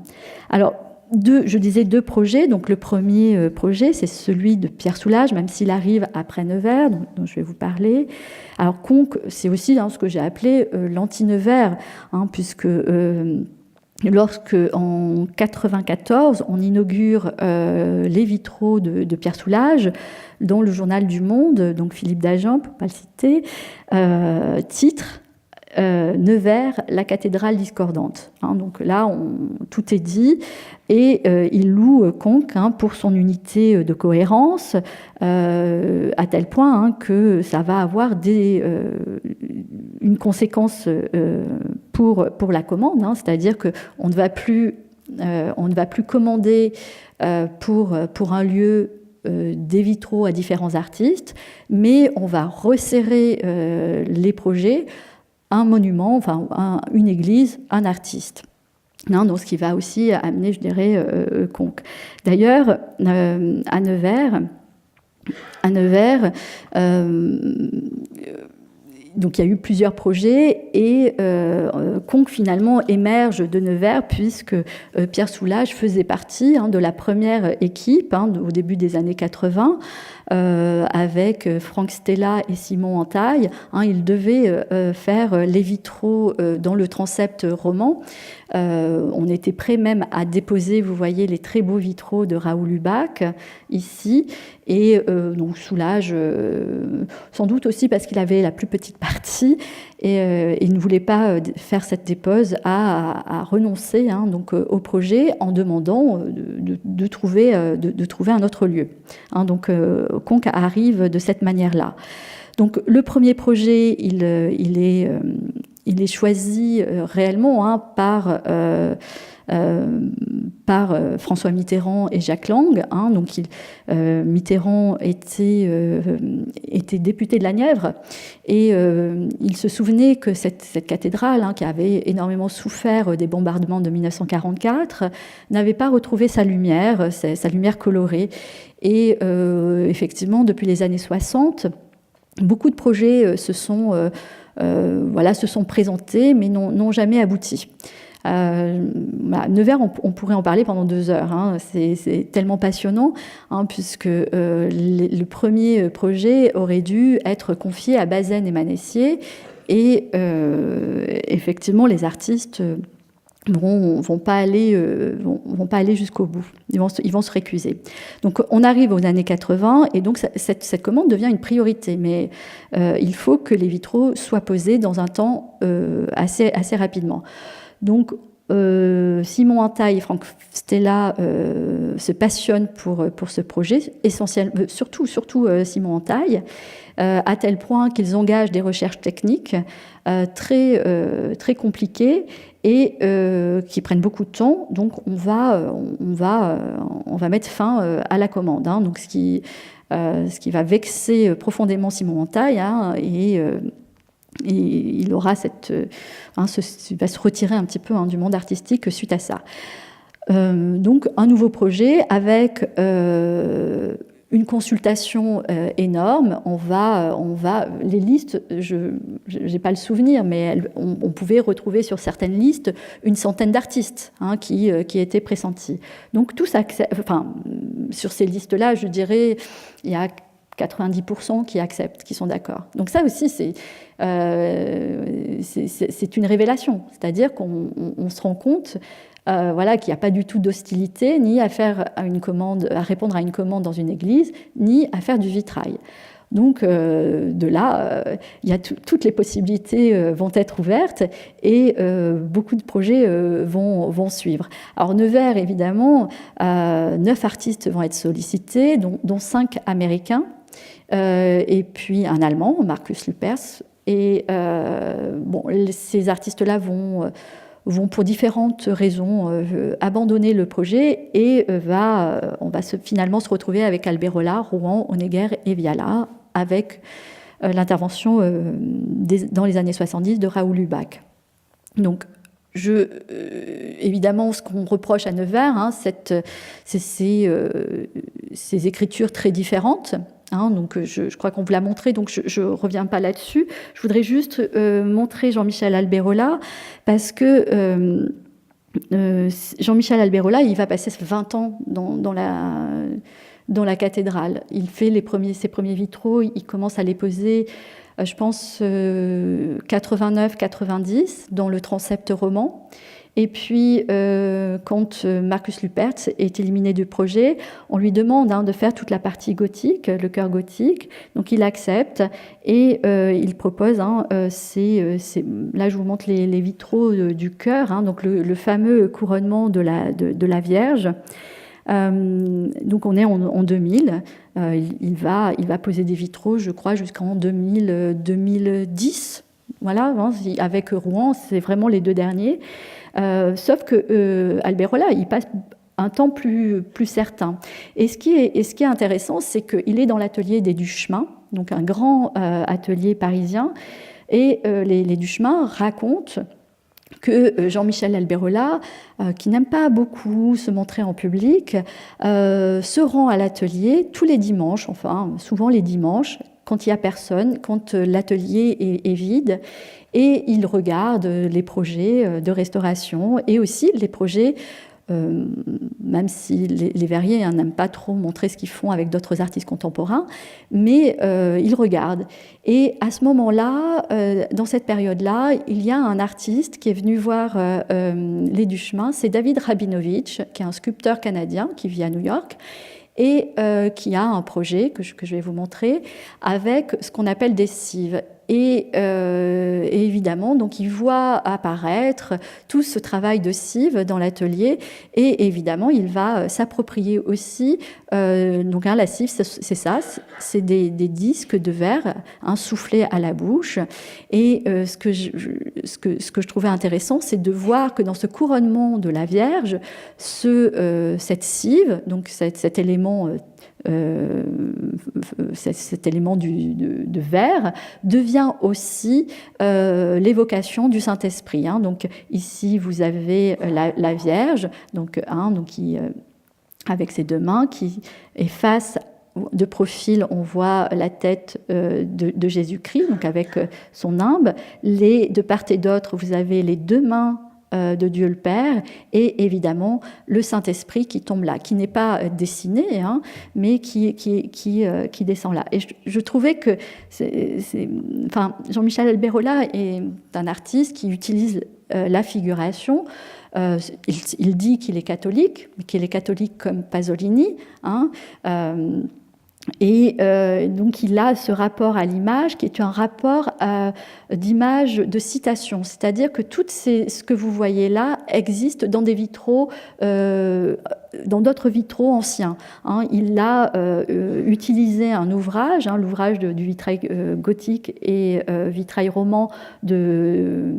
Alors, je disais 2 projets. Donc, le premier projet, c'est celui de Pierre Soulages, même s'il arrive après Nevers, dont je vais vous parler. Alors, Conques, c'est aussi ce que j'ai appelé l'anti-Nevers, puisque lorsque, en 1994, on inaugure les vitraux de Pierre Soulages, dont le journal du Monde, donc Philippe Dagen, pour ne pas le citer, titre Nevers, la cathédrale discordante. Donc là, tout est dit, et il loue Conques pour son unité de cohérence, à tel point que ça va avoir une conséquence pour la commande, c'est-à-dire qu'on ne va plus commander pour un lieu des vitraux à différents artistes, mais on va resserrer les projets, un monument, enfin une église, un artiste. Donc ce qui va aussi amener, je dirais, Conques. D'ailleurs, à Nevers, donc il y a eu plusieurs projets, et Conques finalement émerge de Nevers, puisque Pierre Soulages faisait partie de la première équipe au début des années 80, avec Franck Stella et Simon Entaille. Ils devaient faire les vitraux dans le transept roman. On était prêt même à déposer, vous voyez, les très beaux vitraux de Raoul Hubac ici, et donc Soulages, sans doute aussi parce qu'il avait la plus petite partie, et il ne voulait pas faire cette dépose, à renoncer donc au projet, en demandant de trouver un autre lieu. Donc Conques arrive de cette manière-là. Donc le premier projet, il est choisi réellement par François Mitterrand et Jacques Lang. Donc Mitterrand était député de la Nièvre, et il se souvenait que cette cathédrale, qui avait énormément souffert des bombardements de 1944, n'avait pas retrouvé sa lumière colorée. Et effectivement, depuis les années 60, beaucoup de projets se sont présentés, mais n'ont jamais abouti. Nevers, on pourrait en parler pendant 2 heures. C'est tellement passionnant, puisque le premier projet aurait dû être confié à Bazaine et Manessier, et effectivement, les artistes vont pas aller jusqu'au bout. Ils vont se récuser. Donc on arrive aux années 80 et donc cette commande devient une priorité. Mais il faut que les vitraux soient posés dans un temps assez rapidement. Donc Simon Antaille et Franck Stella se passionnent pour ce projet, essentiellement, surtout Simon Antaille, à tel point qu'ils engagent des recherches techniques très compliquées et qui prennent beaucoup de temps. Donc on va mettre fin à la commande. Hein. Donc ce qui va vexer profondément Simon Antaille, hein, et il aura il va se retirer un petit peu du monde artistique suite à ça. Donc un nouveau projet avec une consultation énorme. Les listes, je n'ai pas le souvenir, mais on pouvait retrouver sur certaines listes une centaine d'artistes qui étaient pressentis. Donc tout ça, sur ces listes-là, je dirais, il y a 90% qui acceptent, qui sont d'accord. Donc ça aussi, c'est une révélation. C'est-à-dire qu'on se rend compte qu'il n'y a pas du tout d'hostilité, ni à répondre à une commande dans une église, ni à faire du vitrail. Donc de là, toutes les possibilités vont être ouvertes et beaucoup de projets vont suivre. Alors Nevers, évidemment, 9 artistes vont être sollicités, dont 5 Américains, et puis un Allemand, Markus Lüpers. Et ces artistes-là vont pour différentes raisons abandonner le projet et on va finalement se retrouver avec Alberola, Rouen, Honegger et Viala, avec l'intervention dans les années 70 de Raoul Lubac. Donc, évidemment, ce qu'on reproche à Nevers, c'est ces écritures très différentes. Donc je crois qu'on vous l'a montré, donc je ne reviens pas là-dessus. Je voudrais juste montrer Jean-Michel Alberola, parce que Jean-Michel Alberola, il va passer 20 ans dans la cathédrale. Il fait ses premiers vitraux, il commence à les poser, je pense, 89-90, dans le transept roman. Et puis, quand Markus Lüpers est éliminé du projet, on lui demande de faire toute la partie gothique, le chœur gothique. Donc, il accepte et il propose, là, je vous montre les vitraux du chœur, donc le fameux couronnement de la Vierge. Donc, on est en 2000. Il va poser des vitraux, je crois, jusqu'en 2010. Voilà, avec Rouen, c'est vraiment les 2 derniers. Sauf que Alberola, il passe un temps plus certain. Et ce qui est intéressant, c'est qu'il est dans l'atelier des Duchemin, donc un grand atelier parisien, et les Duchemin racontent que Jean-Michel Alberola, qui n'aime pas beaucoup se montrer en public, se rend à l'atelier tous les dimanches, souvent les dimanches, quand il n'y a personne, quand l'atelier est vide, et il regarde les projets de restauration et aussi les projets, même si les verriers n'aiment pas trop montrer ce qu'ils font avec d'autres artistes contemporains, mais il regarde. Et à ce moment-là, dans cette période-là, il y a un artiste qui est venu voir les Duchemin, c'est David Rabinovich, qui est un sculpteur canadien qui vit à New York, et qui a un projet que je vais vous montrer avec ce qu'on appelle des cives. Et évidemment, donc, il voit apparaître tout ce travail de cive dans l'atelier, et évidemment, il va s'approprier aussi. Donc, la cive, c'est ça, c'est des disques de verre soufflés à la bouche. Et ce que je trouvais intéressant, c'est de voir que dans ce couronnement de la Vierge, cette cive, donc cet élément de verre devient aussi l'évocation du Saint-Esprit. Donc ici vous avez la Vierge, qui avec ses 2 mains, qui est face de profil, on voit la tête de Jésus-Christ, donc avec son nimbe. De part et d'autre, vous avez les 2 mains de Dieu le Père, et évidemment le Saint-Esprit qui tombe là, qui n'est pas dessiné, mais qui descend là. Et je trouvais que Jean-Michel Alberola est un artiste qui utilise la figuration il dit qu'il est catholique, mais qu'il est catholique comme Pasolini, hein, et donc il a ce rapport à l'image qui est un rapport d'image de citation, c'est-à-dire que ce que vous voyez là existe dans des vitraux, dans d'autres vitraux anciens. Hein. Il a utilisé un ouvrage, hein, l'ouvrage du vitrail gothique et vitrail roman de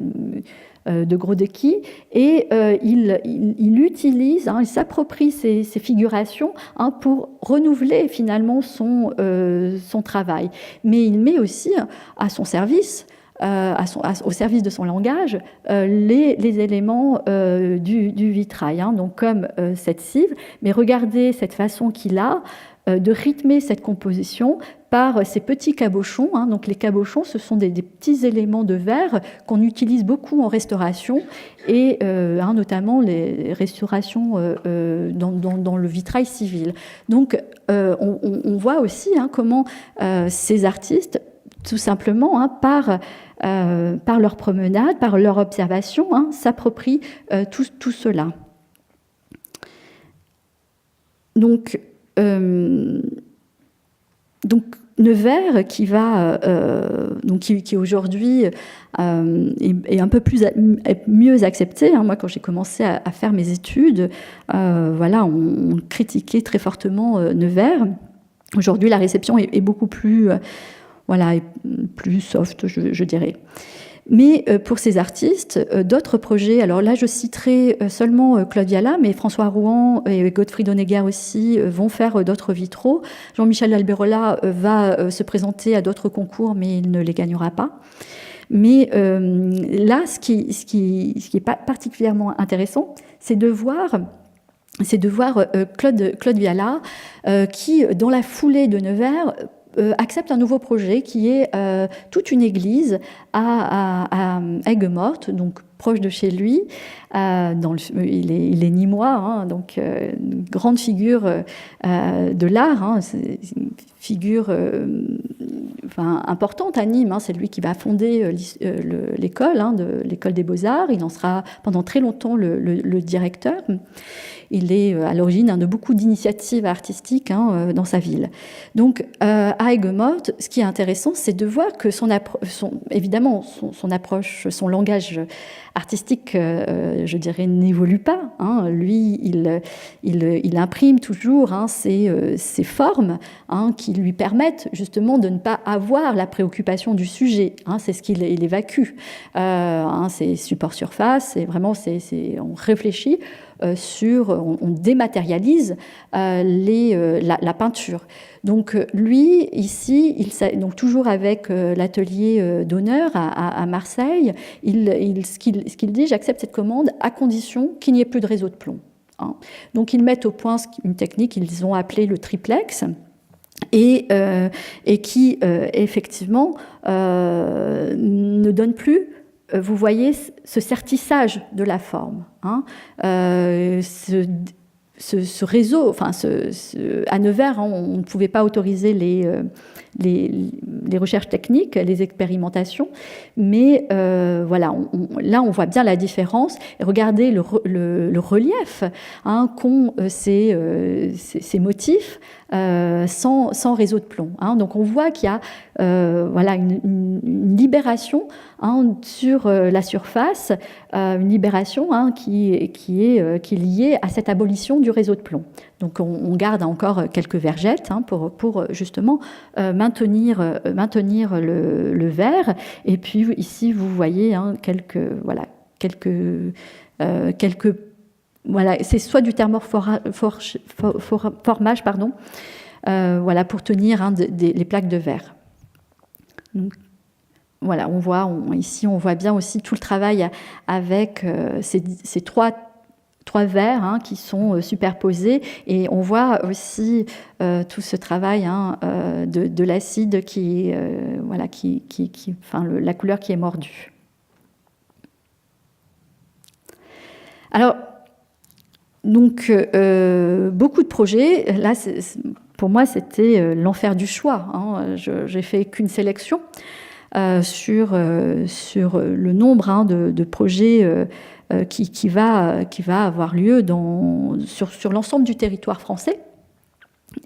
Grodecki, et il utilise, hein, il s'approprie ces figurations, hein, pour renouveler finalement son travail. Mais il met aussi à son service, au service de son langage, les éléments du vitrail, hein, donc comme cette cive. Mais regardez cette façon qu'il a de rythmer cette composition par ces petits cabochons. Hein. Donc les cabochons, ce sont des petits éléments de verre qu'on utilise beaucoup en restauration, et hein, notamment les restaurations dans le vitrail civil. Donc on voit aussi, hein, comment ces artistes, tout simplement, hein, par leur promenade, par leur observation, hein, s'approprient tout cela. Donc Nevers, qui aujourd'hui est un peu mieux accepté. Hein. Moi, quand j'ai commencé à faire mes études, voilà, on critiquait très fortement Nevers. Aujourd'hui, la réception est beaucoup plus, voilà, plus soft, je dirais. Mais pour ces artistes, d'autres projets, alors là je citerai seulement Claude Viala, mais François Rouen et Gottfried Honegger aussi vont faire d'autres vitraux. Jean-Michel Alberola va se présenter à d'autres concours, mais il ne les gagnera pas. Mais là, ce qui est particulièrement intéressant, c'est de voir Claude Viala qui, dans la foulée de Nevers, accepte un nouveau projet qui est toute une église à Aigues-Mortes, donc proche de chez lui. Il est nîmois, hein, donc une grande figure de l'art, hein, c'est une figure importante à Nîmes. Hein, c'est lui qui va fonder l'école, hein, l'école des Beaux-Arts. Il en sera pendant très longtemps le directeur. Il est à l'origine de beaucoup d'initiatives artistiques, hein, dans sa ville. Donc, à Aigues-Mortes, ce qui est intéressant, c'est de voir que évidemment, son approche, son langage artistique, je dirais, n'évolue pas. Hein. Lui, il imprime toujours, hein, ces formes, hein, qui lui permettent justement de ne pas avoir la préoccupation du sujet. Hein. C'est ce qu'il évacue. Hein, c'est support-surface, c'est vraiment, on réfléchit on dématérialise la peinture. Donc lui, ici, donc toujours avec l'atelier d'honneur à Marseille, ce qu'il dit, j'accepte cette commande à condition qu'il n'y ait plus de réseau de plomb. Hein. Donc ils mettent au point une technique qu'ils ont appelée le triplex, et qui effectivement ne donne plus, vous voyez, ce sertissage de la forme. Hein. Ce réseau, enfin, à Nevers, hein, on ne pouvait pas autoriser les recherches techniques, les expérimentations, mais voilà, là on voit bien la différence. Et regardez le relief, hein, qu'ont ces motifs sans réseau de plomb. Hein. Donc on voit qu'il y a voilà, une libération, hein, sur la surface, une libération, hein, qui est liée à cette abolition du réseau de plomb. Donc on garde encore quelques vergettes, hein, pour justement maintenir le verre. Et puis ici vous voyez, hein, quelques voilà, c'est soit du thermoformage, pardon, voilà, pour tenir, hein, les plaques de verre. Donc, voilà, ici on voit bien aussi tout le travail avec ces trois verres, hein, qui sont superposés, et on voit aussi tout ce travail, hein, de l'acide qui voilà, la couleur qui est mordue. Alors, donc, beaucoup de projets. Là, pour moi, c'était l'enfer du choix. Hein. J'ai fait qu'une sélection sur le nombre, hein, de projets qui va avoir lieu sur l'ensemble du territoire français.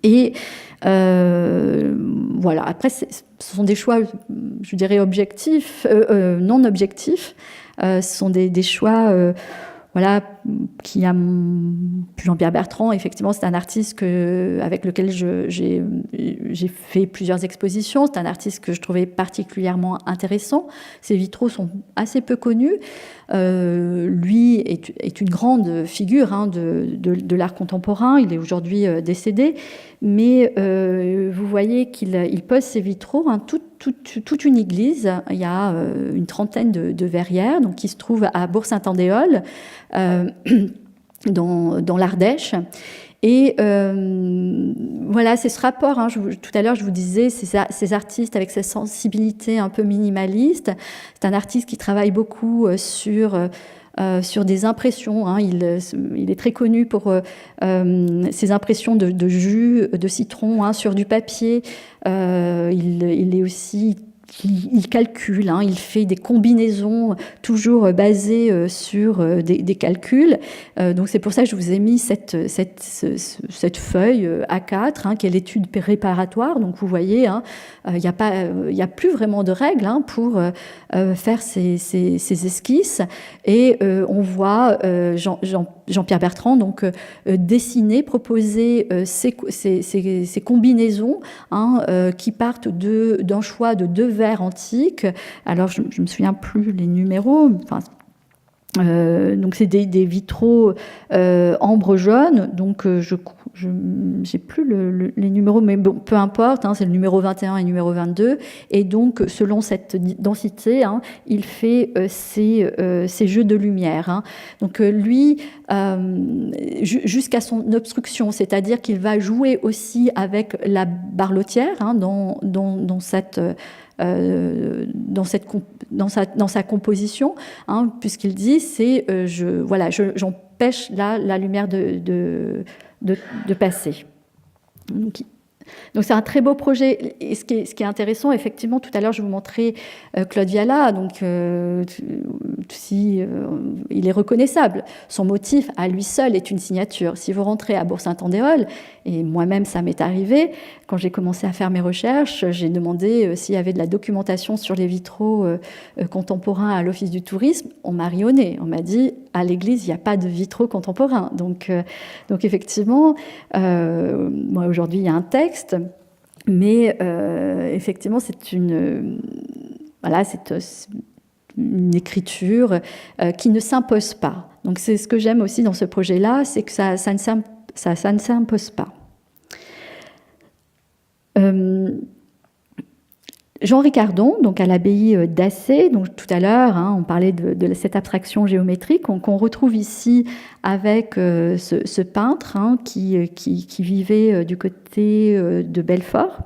Et voilà, après, ce sont des choix, je dirais, objectifs, non objectifs. Ce sont des choix, voilà, qui a Jean-Pierre Bertrand, effectivement, c'est un artiste avec lequel j'ai fait plusieurs expositions. C'est un artiste que je trouvais particulièrement intéressant. Ses vitraux sont assez peu connus. Lui est une grande figure hein, de l'art contemporain. Il est aujourd'hui décédé, mais vous voyez qu'il pose ses vitraux, hein, toute une église. Il y a une trentaine de verrières, donc qui se trouvent à Bourg-Saint-Andéol, dans l'Ardèche. Et voilà, c'est ce rapport, hein, tout à l'heure je vous disais, ces artistes avec cette sensibilité un peu minimaliste. C'est un artiste qui travaille beaucoup sur des impressions. Hein. Il est très connu pour ses impressions de jus de citron hein, sur du papier. Il est aussi... Il calcule, hein, il fait des combinaisons toujours basées sur des calculs. Donc c'est pour ça que je vous ai mis cette feuille A4, hein, qui est l'étude préparatoire. Donc vous voyez, hein, il n'y a plus vraiment de règles hein, pour faire ces esquisses. Et on voit Jean-Pierre Bertrand donc dessiner, proposer ces combinaisons hein, qui partent d'un choix de deux verres antiques. Alors je me souviens plus les numéros. Enfin, donc c'est des vitraux ambre jaune. Donc je n'ai plus les numéros, mais bon, peu importe. Hein, c'est le numéro 21 et le numéro 22. Et donc selon cette densité, hein, il fait ces jeux de lumière. Hein. Donc lui, jusqu'à son obstruction, c'est-à-dire qu'il va jouer aussi avec la barlotière hein, dans sa composition, hein, puisqu'il dit c'est j'empêche la lumière de passer. Donc c'est un très beau projet. Et ce qui est intéressant, effectivement, tout à l'heure je vous montrais Claude Viala, donc il est reconnaissable. Son motif à lui seul est une signature. Si vous rentrez à Bourg-Saint-Andéol, et moi-même ça m'est arrivé, quand j'ai commencé à faire mes recherches, j'ai demandé s'il y avait de la documentation sur les vitraux contemporains à l'Office du tourisme. On m'a ri au nez. On m'a dit à l'église il n'y a pas de vitraux contemporains. Donc effectivement, moi aujourd'hui il y a un texte, mais effectivement c'est une écriture qui ne s'impose pas. Donc c'est ce que j'aime aussi dans ce projet-là, c'est que ça ne s'impose pas. Jean Ricardon, donc à l'abbaye d'Assé, donc tout à l'heure, hein, on parlait de cette abstraction géométrique qu'on retrouve ici avec ce peintre hein, qui vivait du côté de Belfort.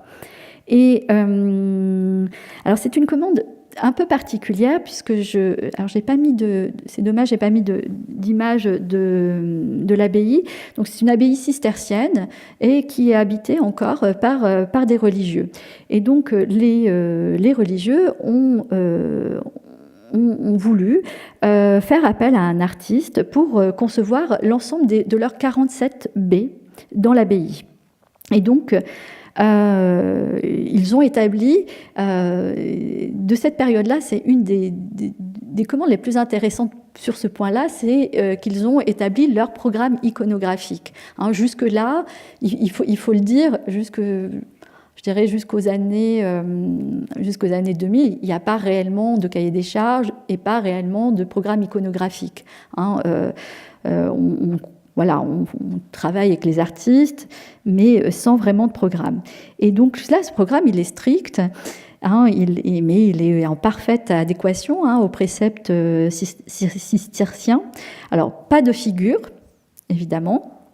Et alors c'est une commande un peu particulière puisque j'ai pas mis c'est dommage, j'ai pas mis d'image de l'abbaye. Donc c'est une abbaye cistercienne et qui est habitée encore par des religieux. Et donc les religieux ont voulu faire appel à un artiste pour concevoir l'ensemble de leurs 47 baies dans l'abbaye. Et donc ils ont établi, de cette période-là, c'est une des commandes les plus intéressantes sur ce point-là, c'est qu'ils ont établi leur programme iconographique. Hein, jusque-là, il faut le dire, je dirais jusqu'aux années 2000, il n'y a pas réellement de cahier des charges et pas réellement de programme iconographique. Hein, on travaille avec les artistes, mais sans vraiment de programme. Et donc là, ce programme, il est strict, hein, mais il est en parfaite adéquation hein, aux préceptes cisterciens. Alors, pas de figure, évidemment,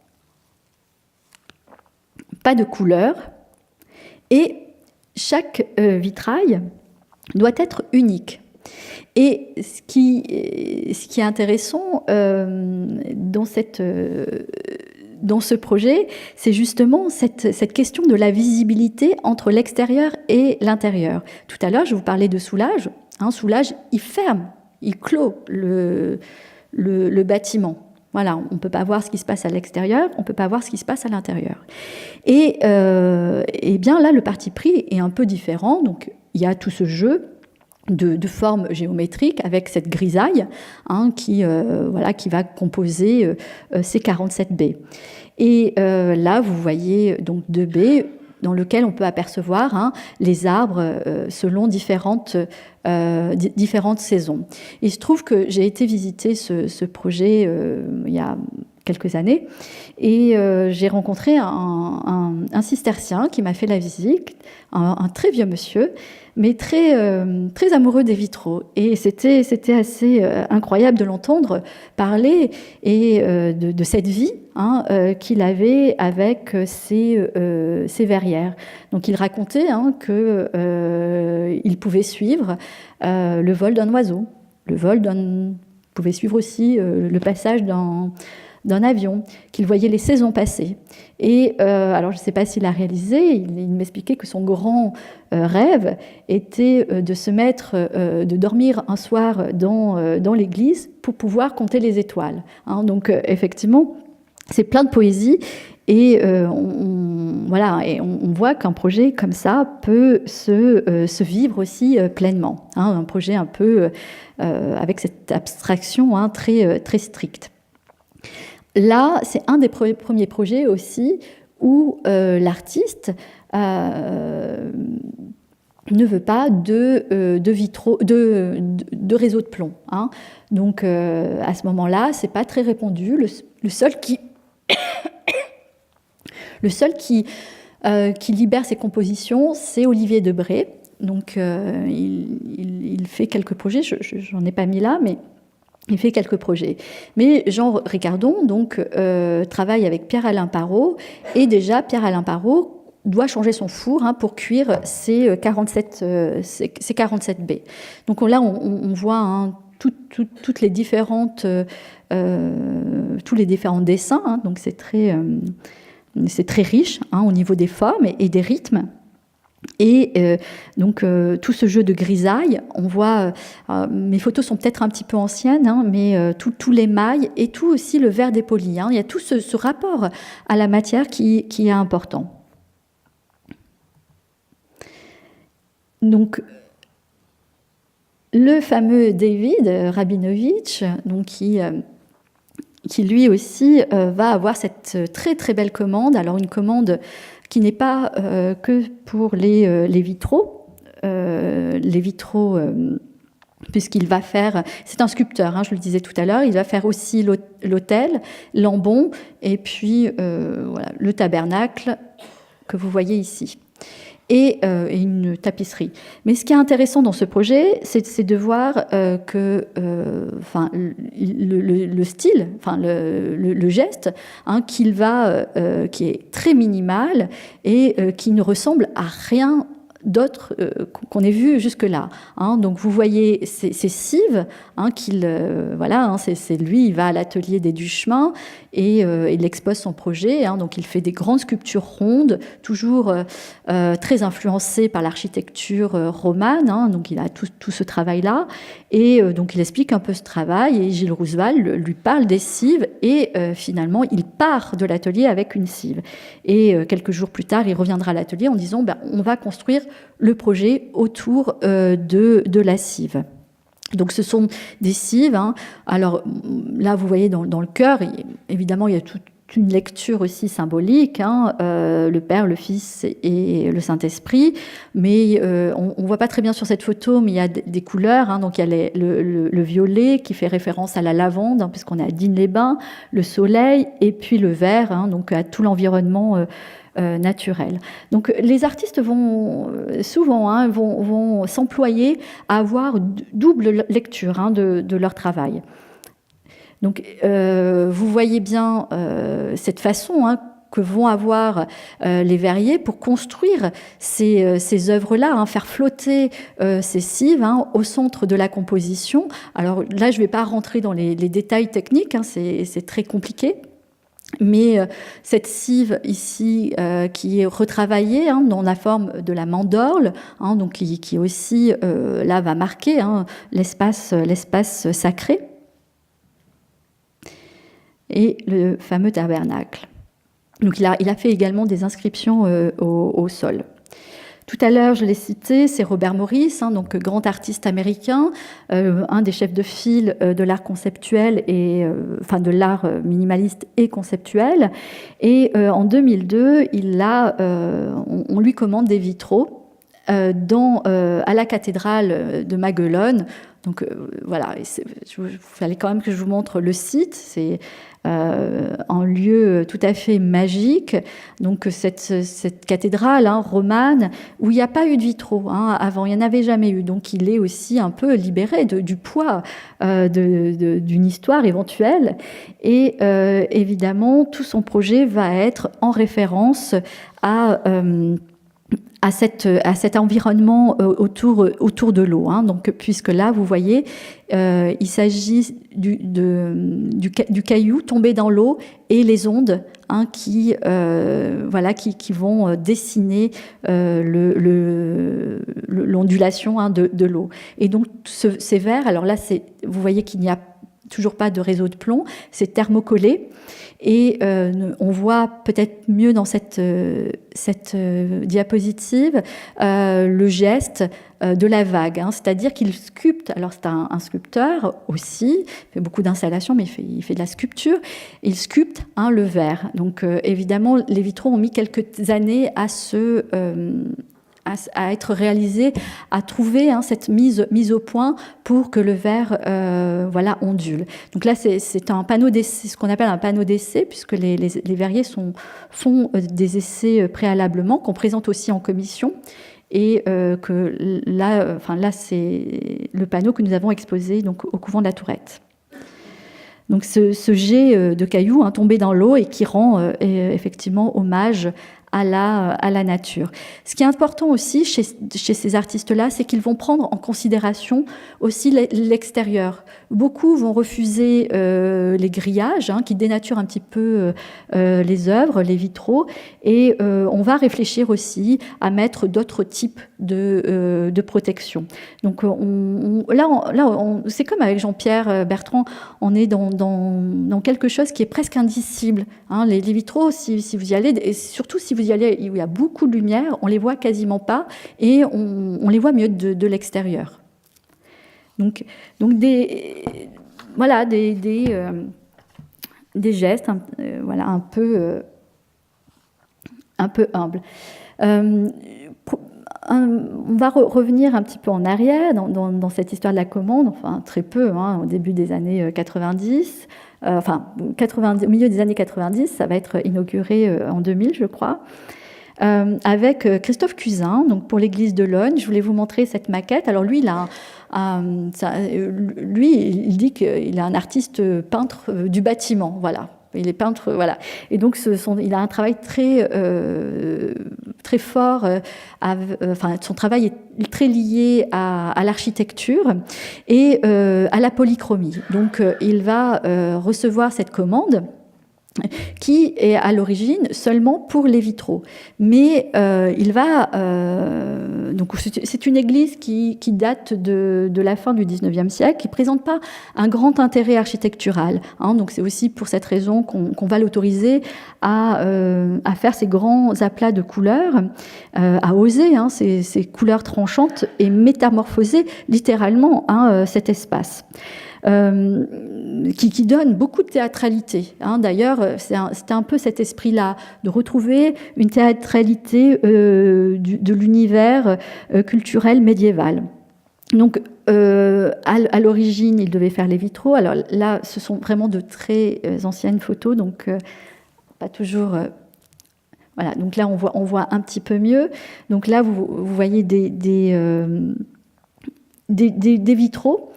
pas de couleur, et chaque vitrail doit être unique. Et ce qui est intéressant dans ce projet, c'est justement cette question de la visibilité entre l'extérieur et l'intérieur. Tout à l'heure, je vous parlais de Soulages. Hein, Soulages, il ferme, il clôt le le bâtiment. Voilà, on ne peut pas voir ce qui se passe à l'extérieur, on ne peut pas voir ce qui se passe à l'intérieur. Et bien là, le parti pris est un peu différent. Donc, il y a tout ce jeu de formes géométriques avec cette grisaille qui va composer ces 47 baies. Et là, vous voyez donc 2 baies dans lesquelles on peut apercevoir les arbres selon différentes saisons. Il se trouve que j'ai été visiter ce projet il y a quelques années et j'ai rencontré un cistercien qui m'a fait la visite, un très vieux monsieur, mais très amoureux des vitraux. Et c'était assez incroyable de l'entendre parler et de cette vie qu'il avait avec ses verrières. Donc il racontait qu'il pouvait suivre le vol d'un oiseau, pouvait suivre aussi le passage d'un avion, qu'il voyait les saisons passer. Et alors, je ne sais pas s'il a réalisé, il m'expliquait que son grand rêve était de dormir un soir dans l'église pour pouvoir compter les étoiles. Donc, effectivement, c'est plein de poésie. Et on voit qu'un projet comme ça peut se vivre aussi pleinement. Un projet un peu avec cette abstraction très, très stricte. Là, c'est un des premiers projets aussi où l'artiste ne veut pas de vitraux, de réseau de plomb. Donc, à ce moment-là, c'est pas très répandu. Le seul qui libère ses compositions, c'est Olivier Debré. Donc, il fait quelques projets. J'en ai pas mis là, mais il fait quelques projets. Mais Jean Ricardon travaille avec Pierre-Alain Parot, et déjà Pierre-Alain Parot doit changer son four pour cuire ces 47 baies. Donc là, on voit toutes les différentes, tous les différents dessins. Donc c'est très riche au niveau des formes et des rythmes. Et tout ce jeu de grisaille, on voit, mes photos sont peut-être un petit peu anciennes, mais tous les mailles et tout aussi le vert dépoli. Il y a tout ce rapport à la matière qui est important. Donc, le fameux David Rabinovitch, qui lui aussi va avoir cette très très belle commande. Alors une commande qui n'est pas que pour les vitraux, puisqu'il va faire, c'est un sculpteur, je le disais tout à l'heure, il va faire aussi l'autel, l'ambon, et puis le tabernacle que vous voyez ici. Et une tapisserie. Mais ce qui est intéressant dans ce projet, c'est de voir que le style, le geste qui est très minimal et qui ne ressemble à rien d'autres qu'on ait vu jusque-là. Donc vous voyez ces cives, c'est lui, il va à l'atelier des Duchemin et il expose son projet. Donc il fait des grandes sculptures rondes, toujours très influencées par l'architecture romane. Donc il a tout ce travail-là. Et donc il explique un peu ce travail et Gilles Rousseval lui parle des cives et finalement il part de l'atelier avec une cive. Et quelques jours plus tard, il reviendra à l'atelier en disant on va construire le projet autour de la cive. Donc ce sont des cives. Alors là, vous voyez dans le chœur, évidemment, il y a toute une lecture aussi symbolique, le Père, le Fils et le Saint-Esprit. Mais on ne voit pas très bien sur cette photo, mais il y a des couleurs. Donc il y a le violet qui fait référence à la lavande, puisqu'on est à Digne-les-Bains, le soleil, et puis le vert, donc à tout l'environnement naturel. Donc les artistes vont souvent vont s'employer à avoir double lecture de leur travail. Donc vous voyez bien cette façon que vont avoir les verriers pour construire ces œuvres-là, faire flotter ces cives au centre de la composition. Alors là, je ne vais pas rentrer dans les détails techniques, c'est très compliqué. Mais cette cive ici qui est retravaillée dans la forme de la mandorle, donc qui aussi là va marquer l'espace sacré. et le fameux tabernacle. Donc il a fait également des inscriptions au sol. Tout à l'heure, je l'ai cité, c'est Robert Morris, donc grand artiste américain, un des chefs de file de l'art conceptuel et enfin de l'art minimaliste et conceptuel. Et en 2002, on lui commande des vitraux à la cathédrale de Maguelone. Donc voilà, il fallait quand même que je vous montre le site. C'est un lieu tout à fait magique. Donc cette cathédrale romane où il n'y a pas eu de vitraux avant, il n'y en avait jamais eu. Donc il est aussi un peu libéré du poids d'une histoire éventuelle. Et évidemment, tout son projet va être en référence à cet environnement autour de l'eau. Donc, puisque là, vous voyez, il s'agit du caillou tombé dans l'eau et les ondes qui vont dessiner l'ondulation de l'eau. Et donc, ces verres, alors là, vous voyez qu'il n'y a toujours pas de réseau de plomb, c'est thermocollé. Et on voit peut-être mieux dans cette diapositive le geste de la vague, c'est-à-dire qu'il sculpte, alors c'est un sculpteur aussi, il fait beaucoup d'installations, mais il fait de la sculpture, il sculpte le verre. Donc évidemment, les vitraux ont mis quelques années à être réalisé, à trouver cette mise au point pour que le verre ondule. Donc là, c'est un panneau d'essai, ce qu'on appelle un panneau d'essai, puisque les verriers font des essais préalablement, qu'on présente aussi en commission. Et que là, c'est le panneau que nous avons exposé donc, au couvent de la Tourette. Donc ce jet de cailloux tombé dans l'eau et qui rend effectivement hommage à la nature. Ce qui est important aussi chez ces artistes-là, c'est qu'ils vont prendre en considération aussi l'extérieur. Beaucoup vont refuser les grillages qui dénaturent un petit peu les œuvres, les vitraux, et on va réfléchir aussi à mettre d'autres types de protection. Donc c'est comme avec Jean-Pierre Bertrand, on est dans quelque chose qui est presque indicible. Les vitraux, si vous y allez, et surtout si vous y allez où il y a beaucoup de lumière, on les voit quasiment pas et on les voit mieux de l'extérieur. Donc des gestes un peu humbles. On va revenir un petit peu en arrière dans cette histoire de la commande, enfin très peu, au début des années 90, au milieu des années 90, ça va être inauguré en 2000, je crois, avec Christophe Cusin, donc pour l'église de Logne. Je voulais vous montrer cette maquette. Alors lui, il dit qu'il est un artiste peintre du bâtiment, voilà. Il est peintre, voilà. Et donc, il a un travail très fort. Son travail est très lié à l'architecture et à la polychromie. Donc, il va recevoir cette commande qui est à l'origine seulement pour les vitraux. Mais donc c'est une église qui date de la fin du 19e siècle, qui ne présente pas un grand intérêt architectural. Donc c'est aussi pour cette raison qu'on va l'autoriser à faire ces grands aplats de couleurs, à oser ces couleurs tranchantes et métamorphoser littéralement cet espace. Qui donne beaucoup de théâtralité. D'ailleurs, c'était un peu cet esprit-là, de retrouver une théâtralité de l'univers culturel médiéval. Donc, à l'origine, il devait faire les vitraux. Alors là, ce sont vraiment de très anciennes photos, donc pas toujours... voilà, donc là, on voit un petit peu mieux. Donc là, vous voyez des vitraux.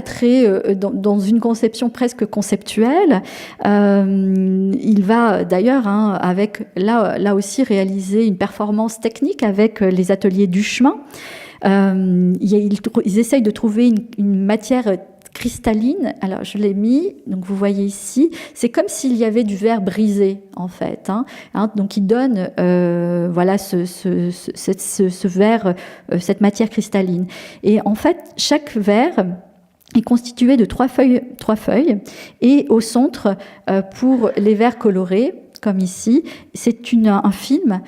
Très dans une conception presque conceptuelle. Il va d'ailleurs avec là aussi réaliser une performance technique avec les ateliers du chemin. Ils essayent de trouver une matière cristalline. Alors je l'ai mis, donc vous voyez ici, c'est comme s'il y avait du verre brisé en fait. Donc il donne ce verre, cette matière cristalline. Et en fait, chaque verre est constitué de trois feuilles, et au centre, pour les vers colorés, comme ici, c'est un film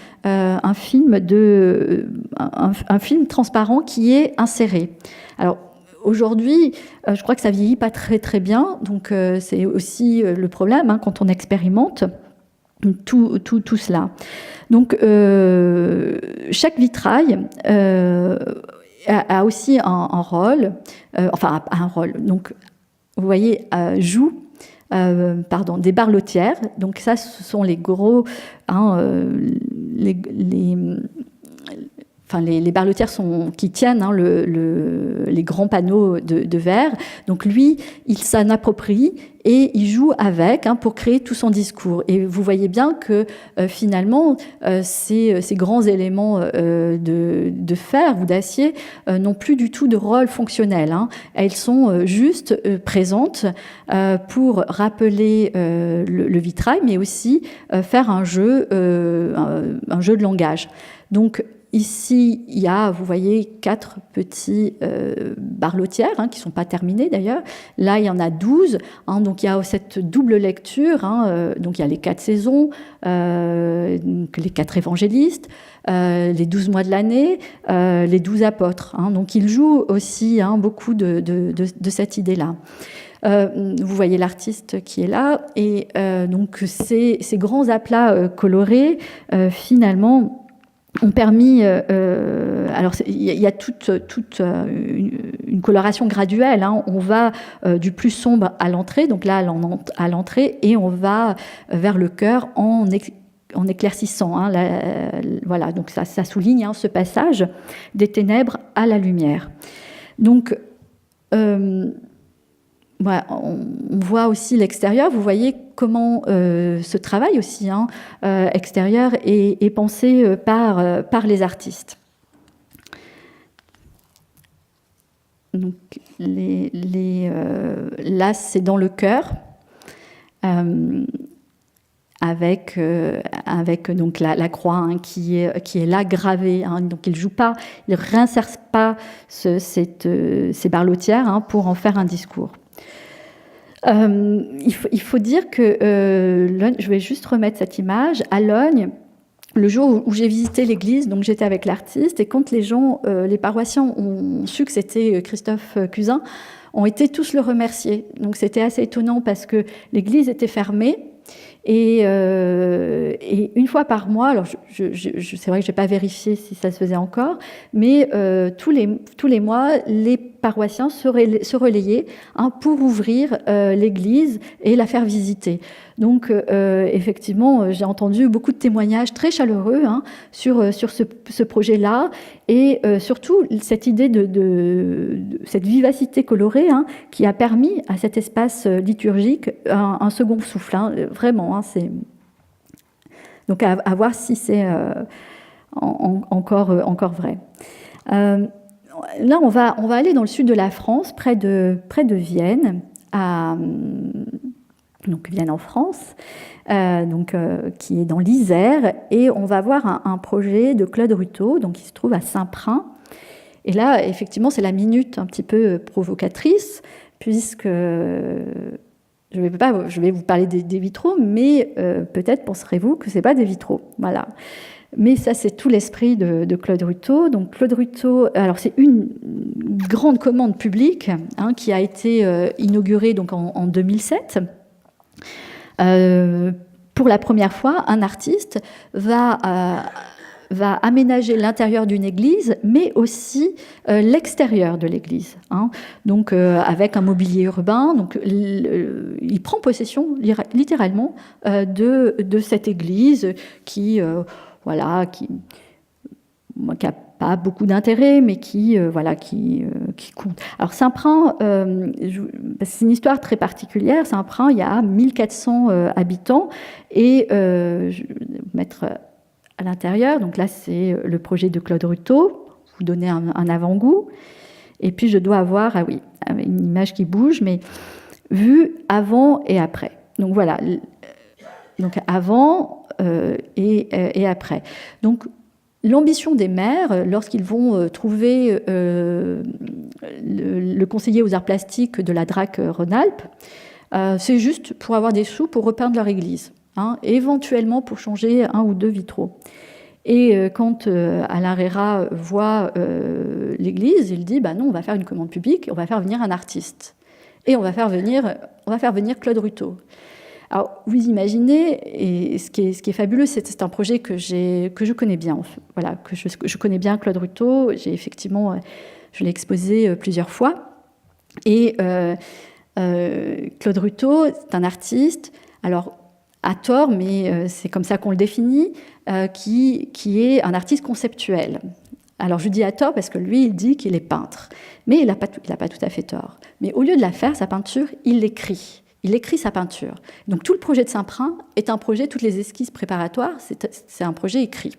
transparent qui est inséré. Alors, aujourd'hui, je crois que ça vieillit pas très très bien, donc c'est aussi le problème hein, quand on expérimente tout cela. Donc, chaque vitrail a aussi un rôle, enfin un rôle. Donc, vous voyez, joue des barlotières. Donc ça, ce sont les gros, hein, les barlotières qui tiennent hein, les grands panneaux de verre. Donc lui, il s'en approprie et il joue avec hein, pour créer tout son discours. Et vous voyez bien que finalement, ces grands éléments de fer ou d'acier n'ont plus du tout de rôle fonctionnel. Hein. Elles sont juste présentes pour rappeler le vitrail, mais aussi faire un jeu de langage. Donc, ici, il y a, vous voyez, 4 petits barlotières hein, qui ne sont pas terminées d'ailleurs. Là, il y en a 12. Hein, donc, il y a cette double lecture. Hein, donc, il y a les 4 saisons, les 4 évangélistes, les 12 mois de l'année, les 12 apôtres. Hein, donc, il joue aussi hein, beaucoup de cette idée-là. Vous voyez l'artiste qui est là. Et donc, ces grands aplats colorés, finalement, ont permis, alors il y a toute une coloration graduelle, hein. On va du plus sombre à l'entrée, donc là à l'entrée, et on va vers le cœur en éclaircissant. Hein, voilà, donc ça souligne hein, ce passage des ténèbres à la lumière. Donc voilà, on voit aussi l'extérieur. Vous voyez comment ce travail aussi hein, extérieur est pensé par les artistes. Donc, là, c'est dans le chœur, avec donc la croix hein, qui est là gravée. Hein, donc, il ne joue pas, il ne réinsère pas ces barlotières hein, pour en faire un discours. Il faut dire que, je vais juste remettre cette image, à Logne, le jour où j'ai visité l'église, donc j'étais avec l'artiste, et quand les paroissiens ont su que c'était Christophe Cusin, ont été tous le remercier. Donc c'était assez étonnant parce que l'église était fermée, et une fois par mois, alors c'est vrai que je n'ai pas vérifié si ça se faisait encore, mais tous les mois, les paroissiens se relayaient hein, pour ouvrir l'église et la faire visiter. Donc effectivement, j'ai entendu beaucoup de témoignages très chaleureux hein, sur ce projet-là, et surtout cette idée de cette vivacité colorée hein, qui a permis à cet espace liturgique un second souffle, hein, vraiment. Hein, donc à voir si c'est encore vrai. Là, on va aller dans le sud de la France, près de Vienne, donc Vienne en France, qui est dans l'Isère, et on va voir un projet de Claude Ruteau, donc qui se trouve à Saint-Prin. Et là, effectivement, c'est la minute un petit peu provocatrice, puisque je vais vous parler des vitraux, mais peut-être penserez-vous que ce n'est pas des vitraux. Voilà. Mais ça, c'est tout l'esprit de Claude Ruteau. Donc Claude Ruteau, alors c'est une grande commande publique hein, qui a été inaugurée donc en 2007. Pour la première fois, un artiste va aménager l'intérieur d'une église, mais aussi l'extérieur de l'église. Hein. Donc, avec un mobilier urbain, donc, il prend possession littéralement de cette église qui n'a pas beaucoup d'intérêt, mais qui compte. Alors Saint-Prin, c'est une histoire très particulière. Saint-Prin, il y a 1400 habitants, et je vais mettre à l'intérieur. Donc là, c'est le projet de Claude Ruteau, vous donner un avant-goût. Et puis je dois avoir, une image qui bouge, mais vue avant et après. Donc voilà, donc avant et après. Donc l'ambition des maires, lorsqu'ils vont trouver le conseiller aux arts plastiques de la DRAC Rhône-Alpes. C'est juste pour avoir des sous pour repeindre leur église, hein, éventuellement pour changer 1 ou 2 vitraux. Et quand Alain Reyrat voit l'église, il dit non, on va faire une commande publique, on va faire venir un artiste. Et on va faire venir Claude Ruteau. Alors, vous imaginez, et ce qui est fabuleux, c'est un projet que je connais bien. Voilà, que je connais bien Claude Ruteau. Je l'ai exposé plusieurs fois. Et Claude Ruteau, c'est un artiste, alors à tort, mais c'est comme ça qu'on le définit, qui est un artiste conceptuel. Alors je dis à tort parce que lui, il dit qu'il est peintre. Mais il n'a pas tout à fait tort. Mais au lieu de la faire, sa peinture, il l'écrit. Il écrit sa peinture. Donc tout le projet de Saint-Prin est un projet, toutes les esquisses préparatoires, c'est un projet écrit.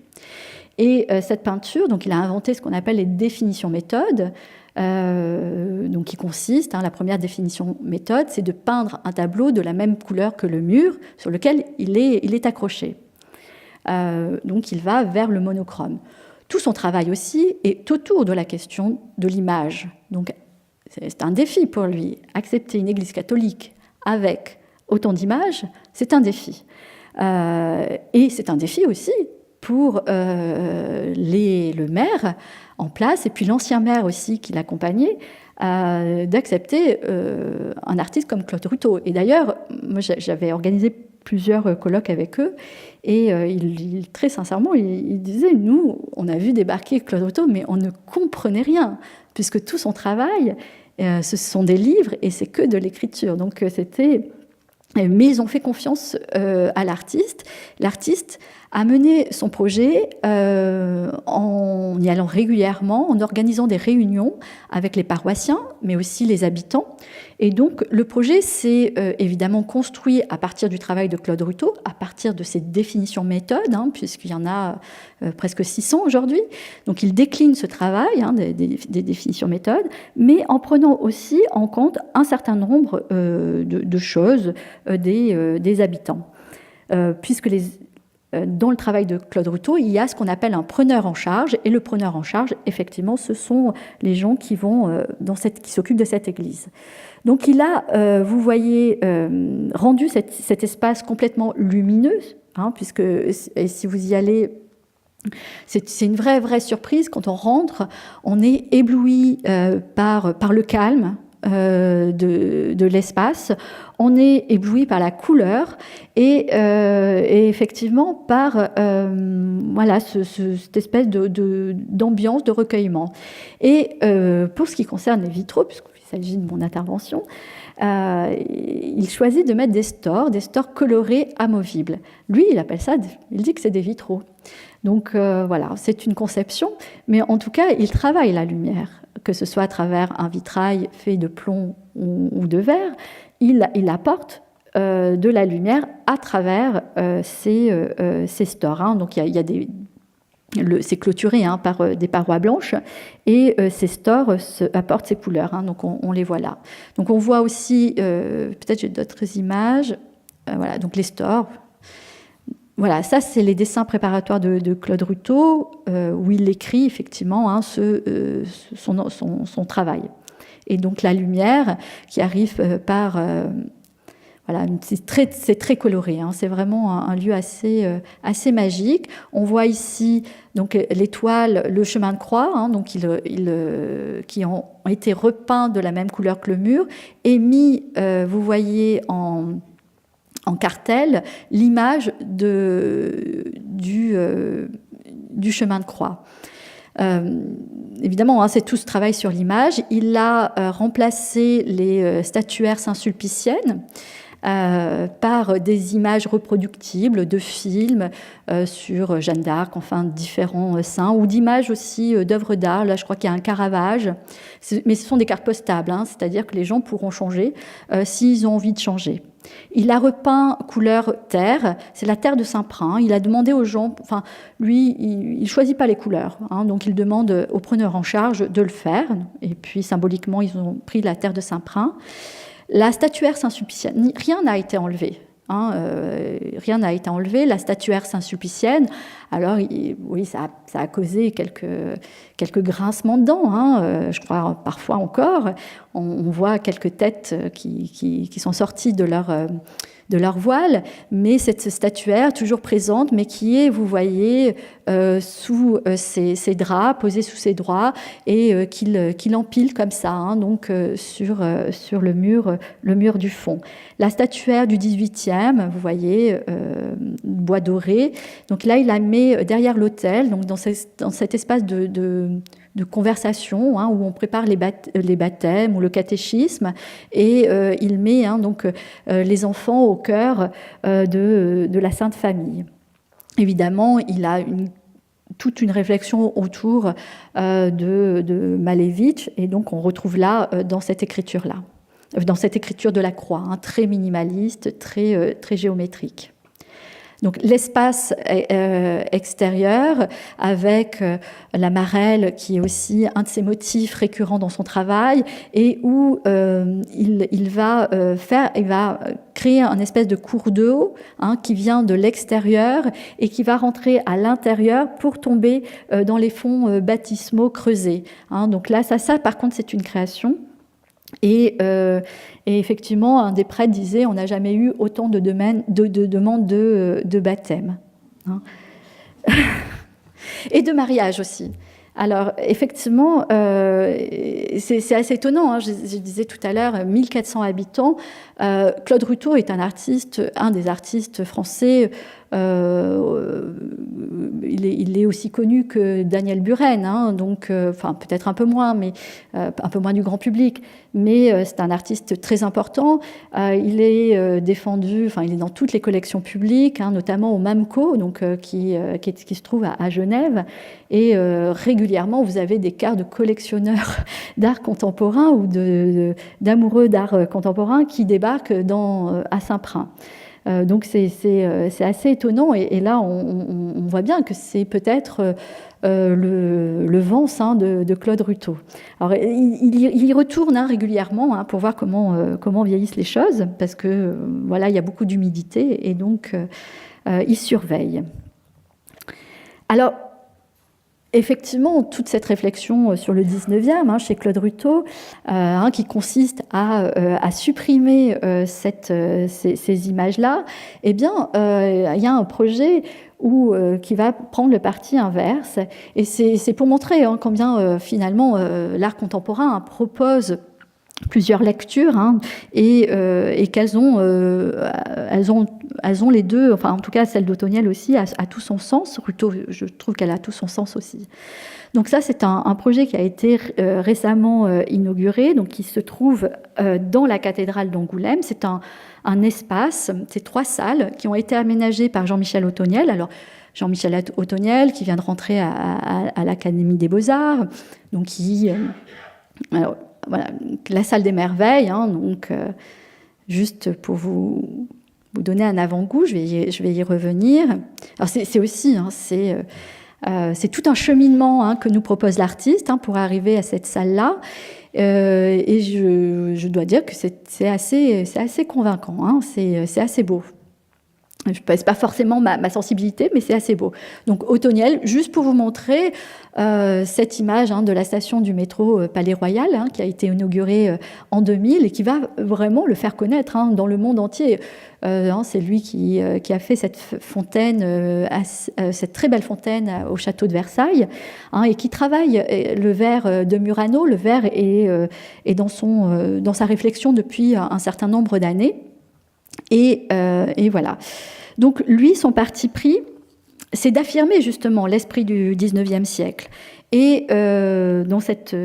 Et cette peinture, donc il a inventé ce qu'on appelle les définitions méthodes, donc qui consiste, la première définition méthode, c'est de peindre un tableau de la même couleur que le mur sur lequel il est accroché. Donc il va vers le monochrome. Tout son travail aussi est autour de la question de l'image. Donc c'est un défi pour lui. Accepter une église catholique avec autant d'images, c'est un défi. Et c'est un défi aussi pour le maire en place, et puis l'ancien maire aussi qui l'accompagnait, d'accepter un artiste comme Claude Ruteau. Et d'ailleurs, moi j'avais organisé plusieurs colloques avec eux, et très sincèrement, il disait, nous, on a vu débarquer Claude Ruteau, mais on ne comprenait rien, puisque tout son travail, ce sont des livres, et c'est que de l'écriture. Donc c'était... Mais ils ont fait confiance à l'artiste. L'artiste a mené son projet en y allant régulièrement, en organisant des réunions avec les paroissiens, mais aussi les habitants. Et donc, le projet s'est évidemment construit à partir du travail de Claude Ruteau, à partir de ses définitions méthodes, puisqu'il y en a presque 600 aujourd'hui. Donc, il décline ce travail des définitions méthodes, mais en prenant aussi en compte un certain nombre de choses des habitants. Puisque dans le travail de Claude Ruteau, il y a ce qu'on appelle un preneur en charge, et le preneur en charge, effectivement, ce sont les gens qui s'occupent de cette église. Donc il a, vous voyez, rendu cet espace complètement lumineux, puisque si vous y allez, c'est une vraie surprise. Quand on rentre, on est ébloui par le calme de l'espace, on est ébloui par la couleur et effectivement par cette espèce d'ambiance de recueillement. Et pour ce qui concerne les vitraux, puisqu'il s'agit de mon intervention, il choisit de mettre des stores colorés amovibles. Lui, il dit que c'est des vitraux. Donc voilà, c'est une conception, mais en tout cas, il travaille la lumière, que ce soit à travers un vitrail fait de plomb ou de verre, il apporte de la lumière à travers ces stores. Donc il y a c'est clôturé par des parois blanches, et ces stores apportent ces couleurs. Donc on les voit là. Donc on voit aussi, peut-être j'ai d'autres images, voilà, donc les stores. Voilà, ça c'est les dessins préparatoires de Claude Ruteau, où il écrit effectivement son travail. Et donc la lumière qui arrive par... voilà, c'est très coloré, c'est vraiment un lieu assez magique. On voit ici donc, l'étoile, le chemin de croix, donc qui ont été repeints de la même couleur que le mur, et mis, vous voyez, en cartel, l'image du chemin de croix. Évidemment, c'est tout ce travail sur l'image. Il a remplacé les statuaires saint-sulpiciennes par des images reproductibles de films sur Jeanne d'Arc, enfin différents saints, ou d'images aussi d'œuvres d'art. Là, je crois qu'il y a un Caravage, mais ce sont des cartes postables, c'est-à-dire que les gens pourront changer s'ils ont envie de changer. Il a repeint couleur terre, c'est la terre de Saint-Prin. Il a demandé aux gens, enfin lui, il ne choisit pas les couleurs, donc il demande aux preneurs en charge de le faire. Et puis symboliquement, ils ont pris la terre de Saint-Prin. La statuaire Saint-Sulpicien, rien n'a été enlevé. hein, rien n'a été enlevé. La statuaire Saint-Sulpicienne, alors oui, ça a causé quelques grincements de dents, hein, je crois parfois encore. On voit quelques têtes qui sont sorties de leur voile, mais cette statuaire toujours présente, mais qui est, vous voyez, sous ses draps, posée sous ses draps, et qu'il empile comme ça, hein, donc sur le mur du fond. La statuaire du 18e, vous voyez, bois doré. Donc là, il la met derrière l'autel, donc dans cet espace de conversation, hein, où on prépare les baptêmes ou le catéchisme, et il met, hein, donc les enfants au cœur de la Sainte Famille. Évidemment, il a toute une réflexion autour de Malevich, et donc on retrouve là, dans cette écriture-là, dans cette écriture de la croix, hein, très minimaliste, très géométrique. Donc l'espace extérieur avec la marelle qui est aussi un de ses motifs récurrents dans son travail, et où il va créer un espèce de cours d'eau, hein, qui vient de l'extérieur et qui va rentrer à l'intérieur pour tomber dans les fonds baptismaux creusés, hein. Donc là, ça par contre, c'est une création. Et effectivement, un des prêtres disait: on n'a jamais eu autant de demandes de baptême, hein. Et de mariage aussi. Alors, effectivement, c'est assez étonnant, hein. Je disais tout à l'heure, 1400 habitants. Claude Ruthot est un des artistes français. Il est aussi connu que Daniel Buren, hein, donc, enfin, peut-être un peu moins, mais un peu moins du grand public. Mais c'est un artiste très important. Il est défendu, enfin, il est dans toutes les collections publiques, hein, notamment au MAMCO, donc, qui se trouve à Genève. Et régulièrement, vous avez des cas de collectionneurs d'art contemporain ou d'amoureux d'art contemporain qui débarquent à Saint-Prin. Donc c'est assez étonnant, et là on voit bien que c'est peut-être le Vence, hein, de Claude Ruthot. Alors il y retourne, hein, régulièrement, hein, pour voir comment vieillissent les choses, parce que voilà, il y a beaucoup d'humidité, et donc il surveille. Alors effectivement, toute cette réflexion sur le 19e, hein, chez Claude Ruthot, hein, qui consiste à supprimer ces images-là, eh bien, il y a un projet qui va prendre le parti inverse. Et c'est pour montrer, hein, combien, finalement, l'art contemporain, hein, propose plusieurs lectures, hein, et qu'elles ont les deux, enfin en tout cas celle d'Ottoniel aussi a tout son sens. Ruthot, je trouve qu'elle a tout son sens aussi. Donc ça, c'est un projet qui a été récemment inauguré, donc qui se trouve dans la cathédrale d'Angoulême. C'est un espace, c'est 3 salles qui ont été aménagées par Jean-Michel Ottoniel. Alors Jean-Michel Ottoniel, qui vient de rentrer à l'Académie des Beaux-Arts, donc alors, voilà, la salle des merveilles, hein, donc juste pour vous donner un avant-goût, je vais y revenir. Alors c'est aussi, hein, c'est tout un cheminement, hein, que nous propose l'artiste, hein, pour arriver à cette salle-là, et je dois dire que c'est assez convaincant, hein, c'est assez beau. C'est pas forcément ma sensibilité, mais c'est assez beau. Donc Ottoniel, juste pour vous montrer cette image, hein, de la station du métro Palais Royal, hein, qui a été inaugurée en 2000 et qui va vraiment le faire connaître, hein, dans le monde entier. Hein, c'est lui qui a fait cette fontaine, cette très belle fontaine au château de Versailles, hein, et qui travaille le verre de Murano. Le verre est dans sa réflexion depuis un certain nombre d'années. Et voilà. Donc lui, son parti pris, c'est d'affirmer justement l'esprit du 19e siècle. Et dans cette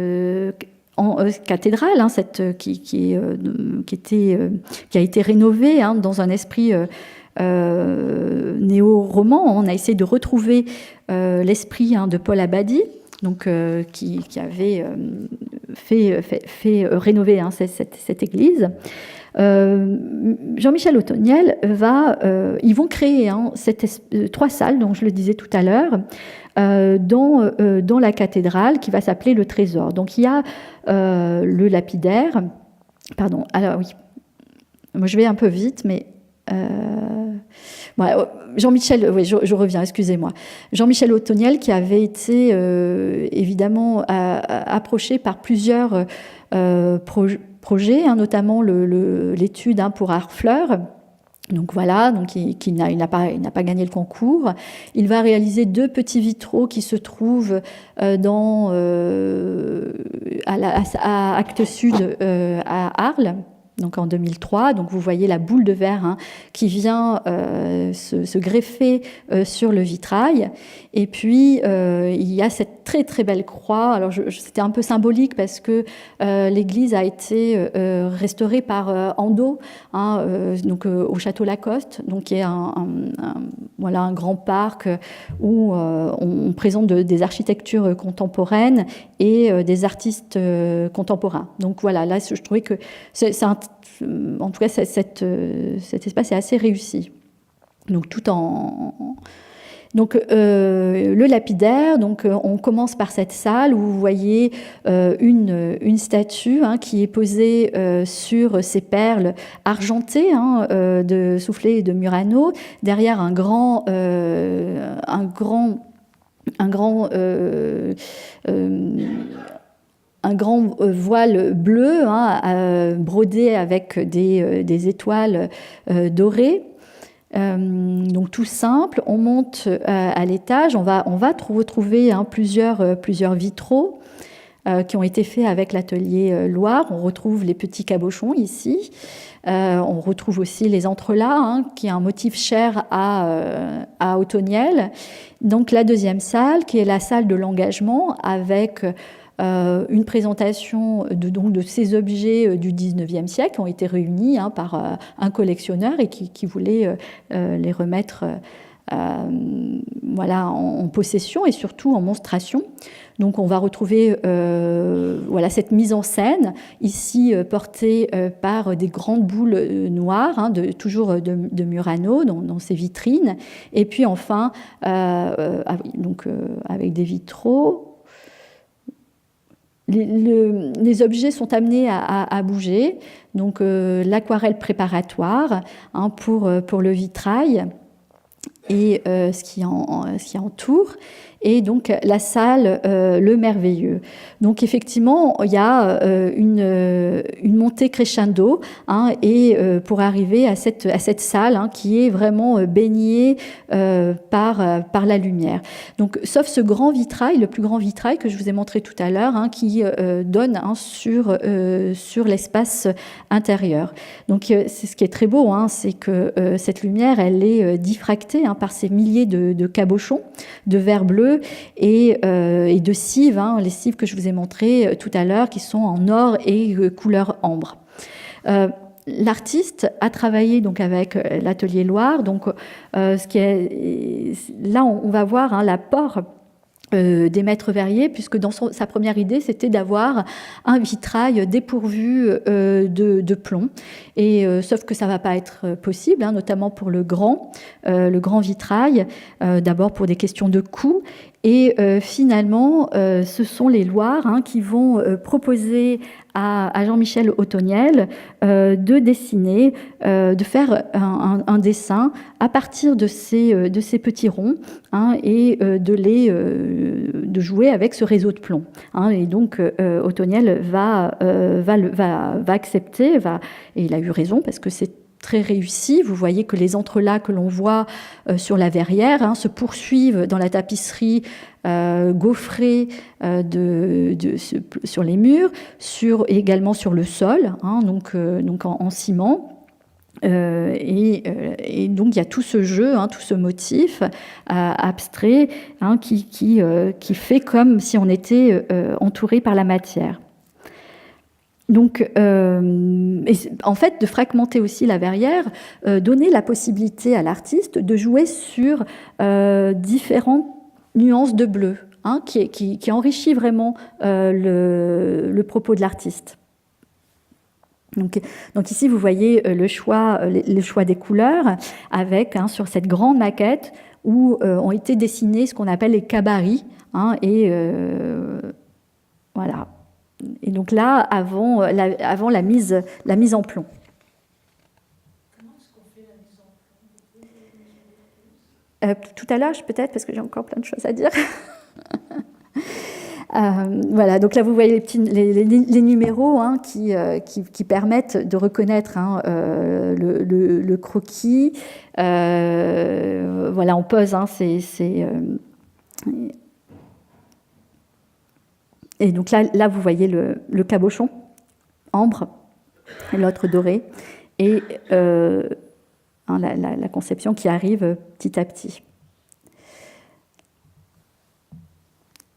cathédrale, hein, qui a été rénovée, hein, dans un esprit néo-roman, on a essayé de retrouver l'esprit, hein, de Paul Abadie, donc, qui avait fait rénover, hein, cette église. Jean-Michel Ottoniel ils vont créer, hein, 3 salles, dont je le disais tout à l'heure, dans la cathédrale, qui va s'appeler le Trésor. Donc il y a le lapidaire, pardon, alors oui, moi je vais un peu vite, mais Jean-Michel, oui, je reviens, excusez-moi. Jean-Michel Otoniel, qui avait été évidemment approché par plusieurs projets, hein, notamment l'étude pour Harfleur. Donc voilà, donc il n'a pas gagné le concours. Il va réaliser 2 petits vitraux qui se trouvent à Actes Sud à Arles. Donc en 2003, donc vous voyez la boule de verre, hein, qui vient se greffer sur le vitrail. Et puis il y a cette très très belle croix. Alors c'était un peu symbolique parce que l'église a été restaurée par Ando, hein, donc au château Lacoste, donc qui est voilà, un grand parc où on présente des architectures contemporaines et des artistes contemporains. Donc voilà, là je trouvais que en tout cas cet espace est assez réussi. Donc Donc le lapidaire, donc on commence par cette salle où vous voyez une statue, hein, qui est posée sur ces perles argentées, hein, de Soufflet et de Murano, derrière un grand voile bleu, hein, brodé avec des étoiles dorées. Donc tout simple, on monte à l'étage, on va retrouver, hein, plusieurs vitraux qui ont été faits avec l'atelier Loire. On retrouve les petits cabochons ici. On retrouve aussi les entrelacs, hein, qui est un motif cher à Otoniel. Donc la deuxième salle, qui est la salle de l'engagement, avec une présentation de ces objets du 19e siècle qui ont été réunis, hein, par un collectionneur et qui voulait les remettre voilà, en possession et surtout en monstration. Donc on va retrouver voilà, cette mise en scène, ici portée par des grandes boules noires, hein, toujours de Murano dans ces vitrines. Et puis enfin, donc, avec des vitraux. Les objets sont amenés à bouger, donc l'aquarelle préparatoire, hein, pour le vitrail et ce qui entoure, et donc la salle Le Merveilleux. Donc effectivement, il y a une montée crescendo, hein, et pour arriver à cette salle, hein, qui est vraiment baignée par la lumière. Donc, sauf ce grand vitrail, le plus grand vitrail que je vous ai montré tout à l'heure, hein, qui donne, hein, sur l'espace intérieur. Donc c'est ce qui est très beau, hein, c'est que cette lumière, elle est diffractée, hein, par ces milliers de cabochons de verre bleu et de cives, hein, les cives que je vous ai montrées tout à l'heure, qui sont en or et couleur ambre. L'artiste a travaillé donc avec l'atelier Loire. Donc, ce qui est là, on va voir, hein, l'apport des maîtres verriers, puisque dans sa première idée, c'était d'avoir un vitrail dépourvu de plomb. Et sauf que ça va pas être possible, hein, notamment pour le grand vitrail, d'abord pour des questions de coût. Et finalement, ce sont les Loirs, hein, qui vont proposer à Jean-Michel Otoniel de dessiner, de faire un dessin à partir de ces petits ronds, hein, et de jouer avec ce réseau de plomb, hein. Et donc Otoniel va accepter, et il a eu raison parce que c'est très réussi. Vous voyez que les entrelacs que l'on voit sur la verrière, hein, se poursuivent dans la tapisserie gaufrée sur les murs, également sur le sol, hein, donc en ciment. Et donc il y a tout ce jeu, hein, tout ce motif abstrait, hein, qui fait comme si on était entouré par la matière. Donc, en fait, de fragmenter aussi la verrière, donner la possibilité à l'artiste de jouer sur différentes nuances de bleu, hein, qui enrichit vraiment le propos de l'artiste. Donc ici, vous voyez le choix des couleurs avec, hein, sur cette grande maquette où ont été dessinés ce qu'on appelle les cabarets, hein, et voilà. Et donc là, avant la mise en plomb. Comment est-ce qu'on fait la mise en tout à l'heure, peut-être, parce que j'ai encore plein de choses à dire. Voilà, donc là vous voyez les numéros hein, qui permettent de reconnaître hein, le croquis. Voilà, on pose hein, et donc là vous voyez le cabochon ambre, l'autre doré, et hein, la conception qui arrive petit à petit.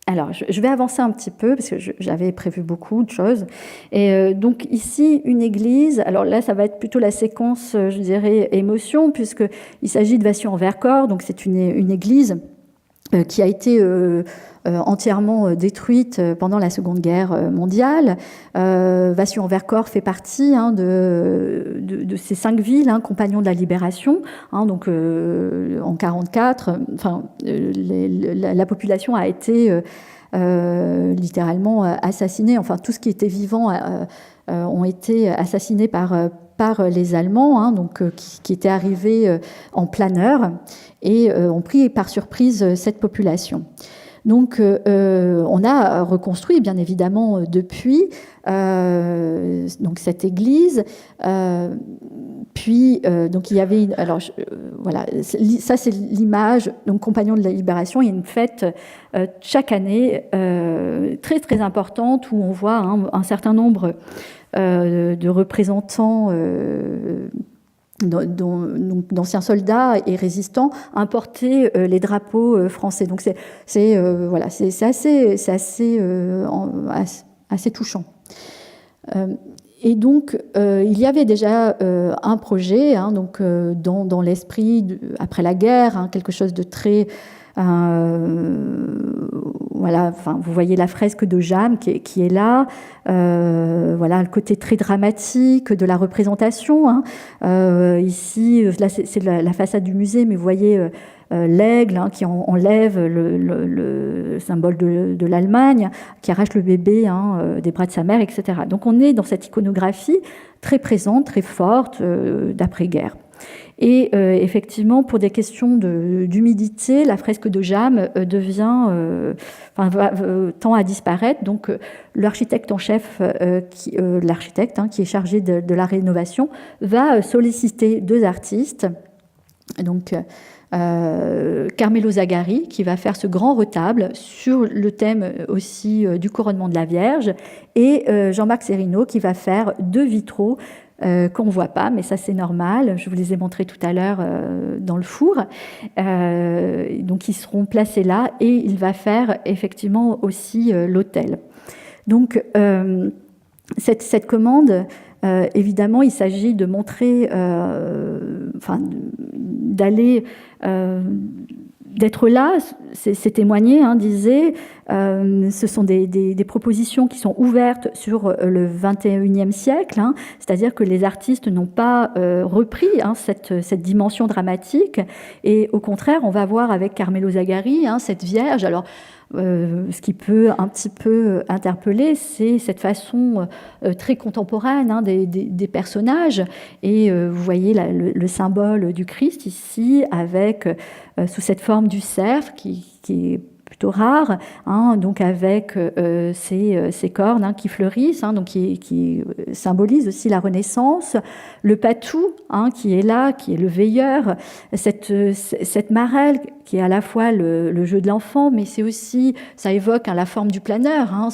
Alors, je vais avancer un petit peu, parce que j'avais prévu beaucoup de choses. Et donc ici, une église. Alors là, ça va être plutôt la séquence, je dirais, émotion, puisqu'il s'agit de Vassy-en-Vercors. Donc c'est une église qui a été entièrement détruite pendant la Seconde Guerre mondiale. Vassy-en-Vercors fait partie hein, de ces 5 villes, hein, compagnons de la Libération. Hein, donc en 1944, la population a été littéralement assassinée. Enfin, tout ce qui était vivant ont été assassinés par les Allemands, hein, donc, qui étaient arrivés en planeur et ont pris par surprise cette population. Donc, on a reconstruit, bien évidemment, depuis donc cette église. Puis, donc, il y avait... Alors, voilà, ça, c'est l'image, donc, Compagnons de la Libération. Il y a une fête chaque année très, très importante où on voit hein, un certain nombre de représentants d'anciens soldats et résistants importer les drapeaux français. Donc c'est assez touchant. Et donc il y avait déjà un projet hein, donc dans l'esprit après la guerre, hein, quelque chose de très voilà, enfin, vous voyez la fresque de Jam qui est là. Voilà, le côté très dramatique de la représentation. Hein. Ici, là, c'est la façade du musée, mais vous voyez l'aigle hein, qui enlève le symbole de l'Allemagne, qui arrache le bébé hein, des bras de sa mère, etc. Donc on est dans cette iconographie très présente, très forte d'après-guerre. Et effectivement, pour des questions d'humidité, la fresque de Jam tend à disparaître. Donc, l'architecte en chef, l'architecte hein, qui est chargé de la rénovation, va solliciter 2 artistes. Donc, Carmelo Zagari, qui va faire ce grand retable sur le thème aussi du couronnement de la Vierge, et Jean-Marc Serino, qui va faire 2 vitraux qu'on ne voit pas, mais ça c'est normal, je vous les ai montrés tout à l'heure dans le four. Donc ils seront placés là et il va faire effectivement aussi l'autel. Donc cette commande, évidemment, il s'agit de montrer, d'être là, c'est témoigné, hein, disait, ce sont des propositions qui sont ouvertes sur le XXIe siècle, hein, c'est-à-dire que les artistes n'ont pas repris hein, cette dimension dramatique, et au contraire, on va voir avec Carmelo Zagari hein, cette Vierge. Alors, ce qui peut un petit peu interpeller, c'est cette façon très contemporaine hein, des personnages. Et vous voyez le symbole du Christ ici, avec sous cette forme du cerf qui est plutôt rare, hein, donc avec ces cornes hein, qui fleurissent, hein, donc qui symbolisent aussi la Renaissance, le patou hein, qui est là, qui est le veilleur, cette marelle qui est à la fois le jeu de l'enfant, mais c'est aussi, ça évoque hein, la forme du planeur, hein,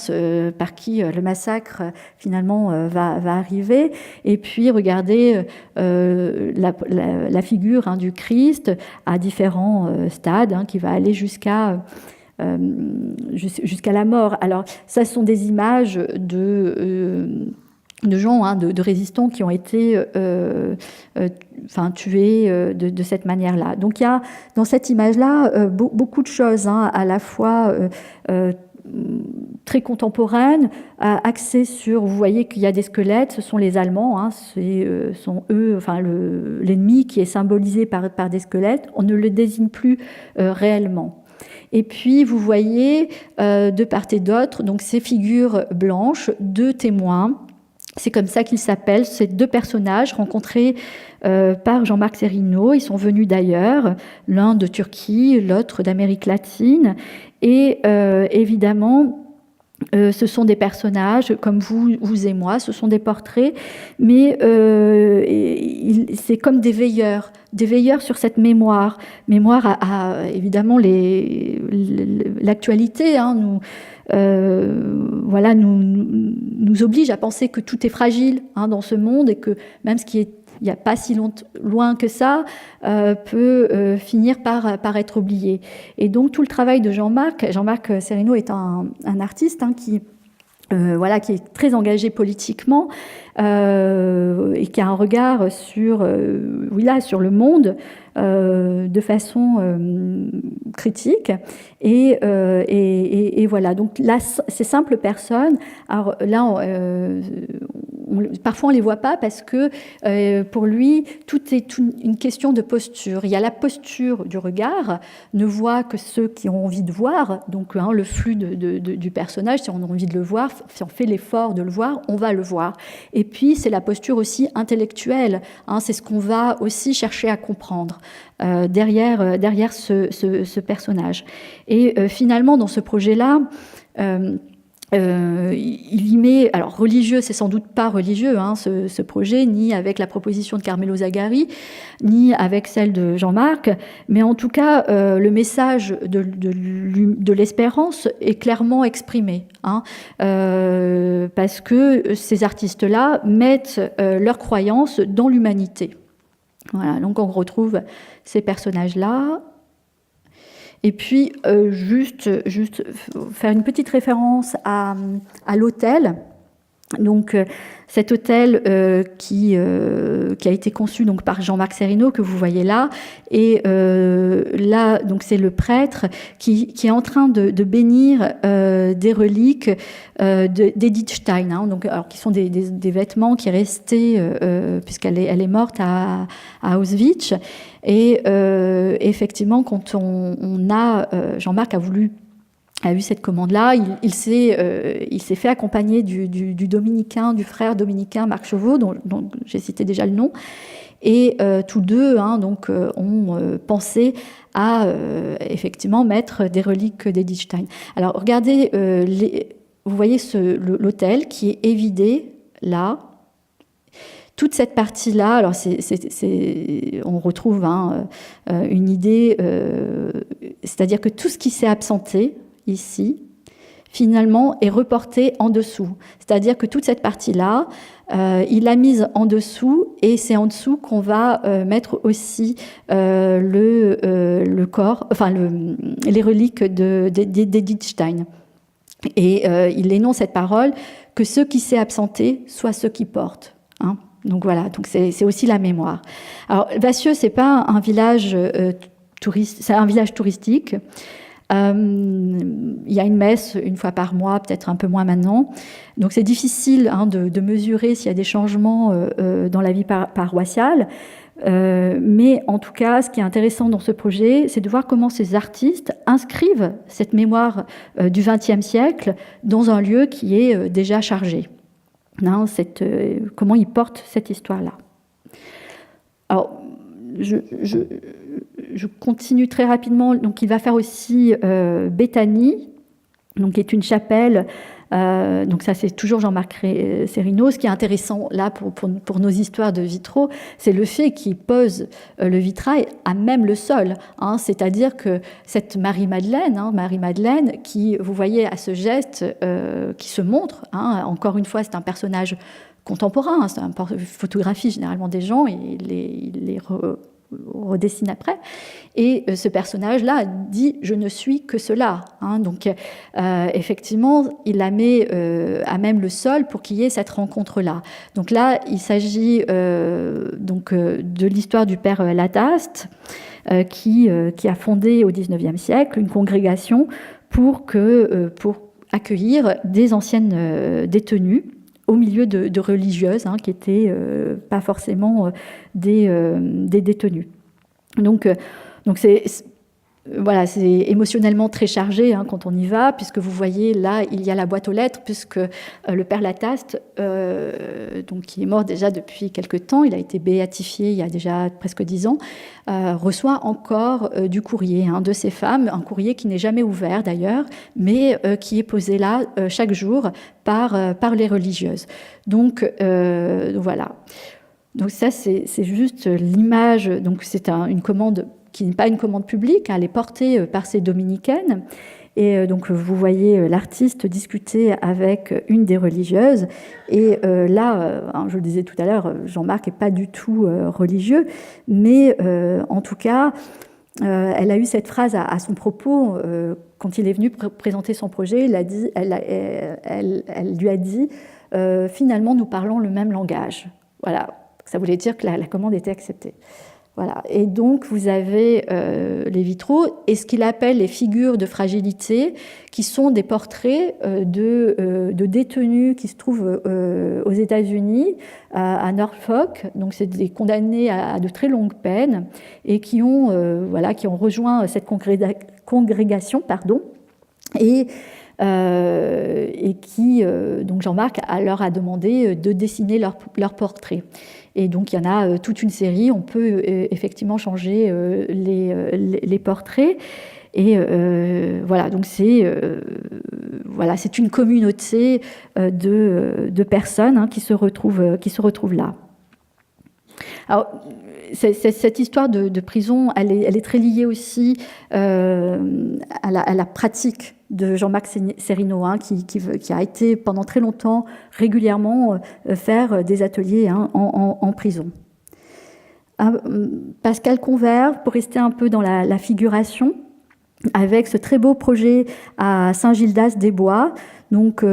par qui le massacre finalement va arriver. Et puis regardez la figure hein, du Christ à différents stades, hein, qui va aller jusqu'à la mort. Alors, ça sont des images de gens, hein, de résistants qui ont été tués de cette manière-là. Donc, il y a dans cette image-là beaucoup de choses, hein, à la fois très contemporaines, axées sur, vous voyez qu'il y a des squelettes, ce sont les Allemands, hein, sont eux, enfin l'ennemi qui est symbolisé par des squelettes, on ne le désigne plus réellement. Et puis, vous voyez, de part et d'autre, donc ces figures blanches, 2 témoins C'est comme ça qu'ils s'appellent, ces deux personnages rencontrés par Jean-Marc Serino. Ils sont venus d'ailleurs, l'un de Turquie, l'autre d'Amérique latine. Et évidemment, ce sont des personnages comme vous et moi, ce sont des portraits, mais c'est comme des veilleurs sur cette mémoire à évidemment l'actualité, hein, nous oblige à penser que tout est fragile, hein, dans ce monde, et que même ce qui est il n'y a pas si loin que ça, peut finir par être oublié. Et donc tout le travail de Jean-Marc Serino est un artiste, hein, qui est très engagé politiquement, et qui a un regard sur le monde de façon critique. Et voilà, donc là, ces simples personnes, alors là, parfois on ne les voit pas parce que pour lui, tout est une question de posture. Il y a la posture du regard, ne voit que ceux qui ont envie de voir, donc hein, le flux du personnage, si on a envie de le voir, si on fait l'effort de le voir, on va le voir. Et puis c'est la posture aussi intellectuelle, hein, c'est ce qu'on va aussi chercher à comprendre derrière ce personnage. Et finalement, dans ce projet-là, il y met, alors religieux, c'est sans doute pas religieux, hein, ce projet, ni avec la proposition de Carmelo Zagari, ni avec celle de Jean-Marc, mais en tout cas, le message de l'espérance est clairement exprimé, hein, parce que ces artistes-là mettent leur croyance dans l'humanité. Voilà, donc on retrouve ces personnages-là. Et puis, juste faire une petite référence à l'hôtel. Donc, cet hôtel qui a été conçu donc, par Jean-Marc Serino, que vous voyez là. Et là, donc, c'est le prêtre qui est en train de bénir des reliques d'Edith Stein, hein, donc, alors, qui sont des vêtements qui restaient, puisqu'elle est morte à Auschwitz. Et effectivement, quand Jean-Marc a eu cette commande-là, il s'est fait accompagner du dominicain, du frère dominicain Marc Chauveau, dont j'ai cité déjà le nom, et tous deux, hein, donc, ont pensé à effectivement mettre des reliques d'Edith Stein. Alors regardez, vous voyez l'hôtel qui est évidé là. Toute cette partie-là, alors on retrouve une idée, c'est-à-dire que tout ce qui s'est absenté ici, finalement, est reporté en dessous. C'est-à-dire que toute cette partie-là, il l'a mise en dessous, et c'est en dessous qu'on va mettre aussi le corps, enfin les reliques d'Edith Stein. Et il énonce cette parole que ceux qui s'est absenté soient ceux qui portent. Hein. Donc voilà, donc c'est aussi la mémoire. Alors Vassieux, c'est pas un village c'est un village touristique. Il y a une messe une fois par mois, peut-être un peu moins maintenant. Donc c'est difficile, hein, de mesurer s'il y a des changements dans la vie paroissiale. Mais en tout cas, ce qui est intéressant dans ce projet, c'est de voir comment ces artistes inscrivent cette mémoire du XXe siècle dans un lieu qui est déjà chargé. Hein, comment ils portent cette histoire-là. Alors, je continue très rapidement. Donc, il va faire aussi Béthanie, donc, qui est une chapelle. Donc ça, c'est toujours Jean-Marc Serino. Ce qui est intéressant là pour nos histoires de vitraux, c'est le fait qu'il pose le vitrail à même le sol. Hein, c'est-à-dire que cette Marie-Madeleine, qui, vous voyez, à ce geste qui se montre, hein, encore une fois, c'est un personnage contemporain, hein, c'est une photographie généralement des gens, et il les redessine après. Et ce personnage-là dit « je ne suis que cela hein ». Donc effectivement, il la met à même le sol pour qu'il y ait cette rencontre-là. Donc là, il s'agit de l'histoire du père Lataste, qui a fondé au XIXe siècle une congrégation pour accueillir des anciennes détenues au milieu de religieuses, hein, qui n'étaient pas forcément des détenues. Donc voilà, c'est émotionnellement très chargé quand on y va, puisque vous voyez là, il y a la boîte aux lettres, puisque le père Lataste, donc, qui est mort déjà depuis quelque temps, il a été béatifié il y a déjà presque 10 ans, reçoit encore du courrier de ces femmes, un courrier qui n'est jamais ouvert d'ailleurs, mais qui est posé là chaque jour par les religieuses. Donc voilà. Donc ça, c'est juste l'image, donc c'est une commande qui n'est pas une commande publique, elle est portée par ces dominicaines. Et donc vous voyez l'artiste discuter avec une des religieuses. Et là, je le disais tout à l'heure, Jean-Marc n'est pas du tout religieux, mais en tout cas, elle a eu cette phrase à son propos quand il est venu présenter son projet. Elle lui a dit finalement, nous parlons le même langage. Voilà, ça voulait dire que la commande était acceptée. Voilà. Et donc, vous avez les vitraux et ce qu'il appelle les figures de fragilité, qui sont des portraits de détenus qui se trouvent aux États-Unis, à Norfolk. Donc, c'est des condamnés à de très longues peines et qui ont rejoint cette congrégation, et qui, donc Jean-Marc leur a demandé de dessiner leur portrait. Et donc, il y en a toute une série. On peut effectivement changer les portraits. Et voilà, donc c'est une communauté de personnes qui se retrouvent là. Alors, cette histoire de prison, elle est très liée aussi à la pratique de Jean-Marc Serino, qui a été pendant très longtemps régulièrement faire des ateliers en prison. Pascal Converve, pour rester un peu dans la figuration, avec ce très beau projet à Saint-Gildas-des-Bois, donc,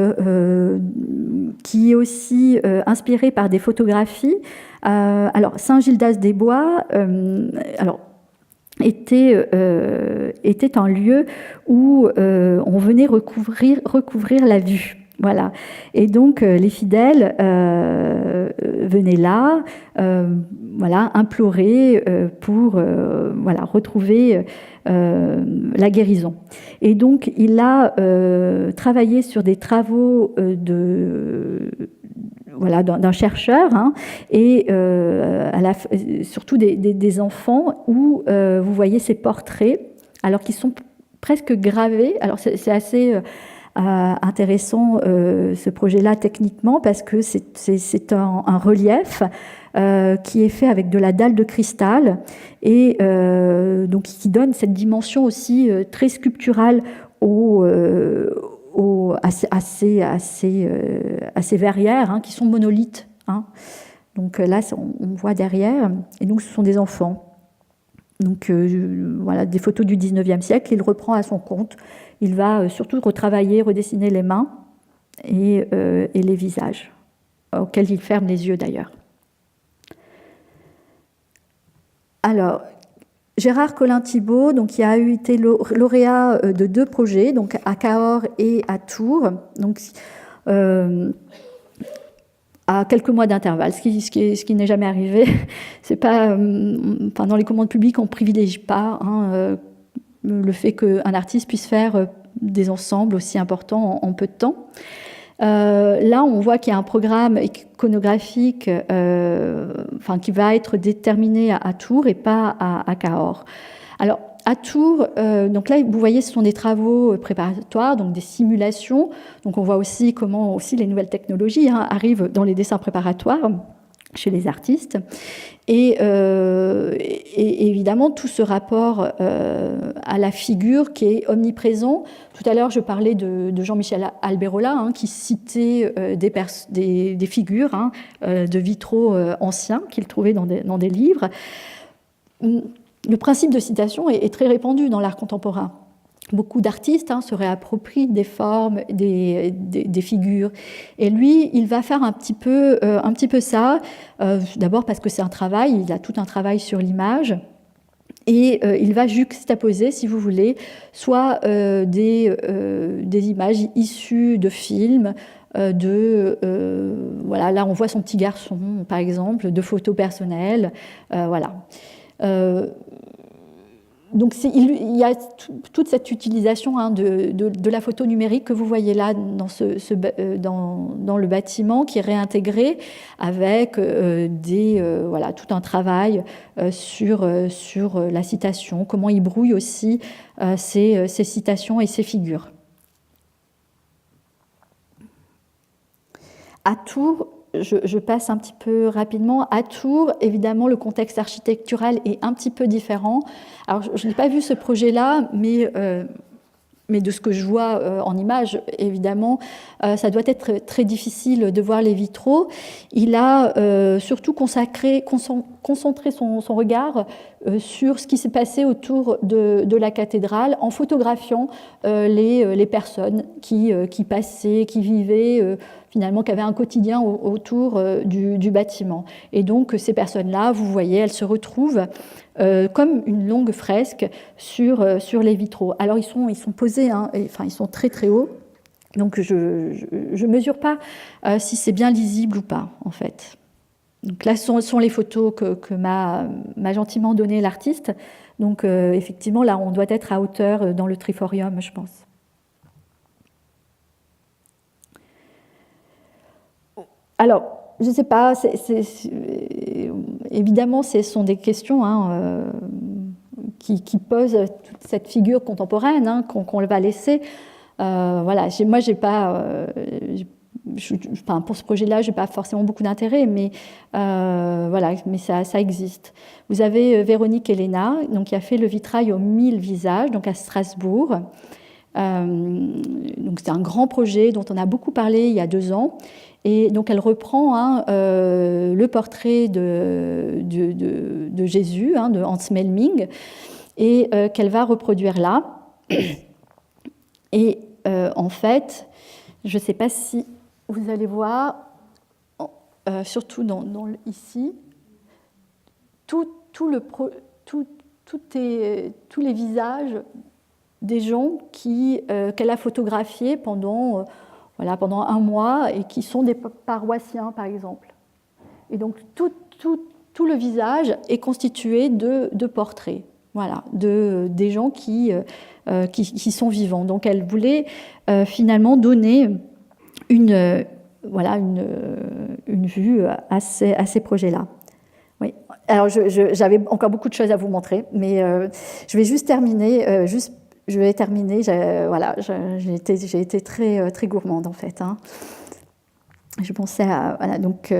qui est aussi inspiré par des photographies. Alors, Saint-Gildas-des-Bois, était un lieu où on venait recouvrir la vue. Voilà. Et donc, les fidèles venaient là, implorer pour retrouver la guérison. Et donc, il a travaillé sur des travaux d'un chercheur, et surtout des enfants, où vous voyez ces portraits, alors qu'ils sont presque gravés. Alors, c'est assez intéressant ce projet-là techniquement, parce que c'est un relief qui est fait avec de la dalle de cristal, et donc qui donne cette dimension aussi très sculpturale à ces verrières qui sont monolithes. Donc là, on voit derrière, et donc ce sont des enfants. Donc des photos du 19e siècle, il reprend à son compte. Il va surtout retravailler, redessiner les mains et les visages, auxquels il ferme les yeux d'ailleurs. Alors, Gérard Collin-Thibault, qui a été lauréat de 2 projets, donc à Cahors et à Tours, donc à quelques mois d'intervalle, ce qui n'est jamais arrivé. C'est pas, dans les commandes publiques, on ne privilégie pas le fait qu'un artiste puisse faire des ensembles aussi importants en peu de temps. Là, on voit qu'il y a un programme iconographique qui va être déterminé à Tours et pas à Cahors. Alors, à Tours, donc là, vous voyez, ce sont des travaux préparatoires, donc des simulations. Donc, on voit aussi comment aussi les nouvelles technologies arrivent dans les dessins préparatoires chez les artistes. Et évidemment, tout ce rapport à la figure qui est omniprésent. Tout à l'heure, je parlais de Jean-Michel Alberola, qui citait des figures de vitraux anciens qu'il trouvait dans des livres. Le principe de citation est très répandu dans l'art contemporain. Beaucoup d'artistes se réapproprient des formes, des figures. Et lui, il va faire un petit peu ça. D'abord parce que c'est un travail, il a tout un travail sur l'image. Et il va juxtaposer, si vous voulez, soit des images issues de films, là on voit son petit garçon, par exemple, de photos personnelles. Donc il y a toute cette utilisation de la photo numérique que vous voyez là dans le bâtiment qui est réintégré avec tout un travail sur la citation, comment il brouille aussi ces citations et ces figures. À Tours, je passe un petit peu rapidement. À Tours, évidemment, le contexte architectural est un petit peu différent. Alors, je n'ai pas vu ce projet-là, mais de ce que je vois en image, évidemment, ça doit être très difficile de voir les vitraux. Il a surtout concentré son regard sur ce qui s'est passé autour de la cathédrale en photographiant les personnes qui passaient, qui vivaient, finalement, qui avaient un quotidien autour du bâtiment. Et donc, ces personnes-là, vous voyez, elles se retrouvent comme une longue fresque sur les vitraux. Alors, ils sont posés, ils sont très très hauts, donc je ne mesure pas si c'est bien lisible ou pas, en fait. Donc là, sont les photos que m'a gentiment donné l'artiste. Donc, effectivement, là, on doit être à hauteur dans le triforium, je pense. Alors, je ne sais pas, évidemment, ce sont des questions qui posent toute cette figure contemporaine qu'on va laisser. Voilà, moi, j'ai pas, pour ce projet-là, je n'ai pas forcément beaucoup d'intérêt, mais voilà, mais ça existe. Vous avez Véronique Elena, donc, qui a fait le vitrail aux 1000 visages, donc à Strasbourg. Donc c'est un grand projet dont on a beaucoup parlé il y a 2 ans. Et donc elle reprend le portrait de Jésus, de Hans Melming, et qu'elle va reproduire là. Et en fait, je ne sais pas si vous allez voir, surtout ici, tous les visages des gens qu'elle a photographiés pendant 1 mois et qui sont des paroissiens, par exemple. Et donc, tout le visage est constitué de portraits, voilà, des gens qui sont vivants. Donc, elle voulait finalement donner une vue à ces projets-là. Oui. Alors, j'avais encore beaucoup de choses à vous montrer, mais je vais juste terminer, j'ai été très, très gourmande, en fait. Je pensais à... Voilà, donc,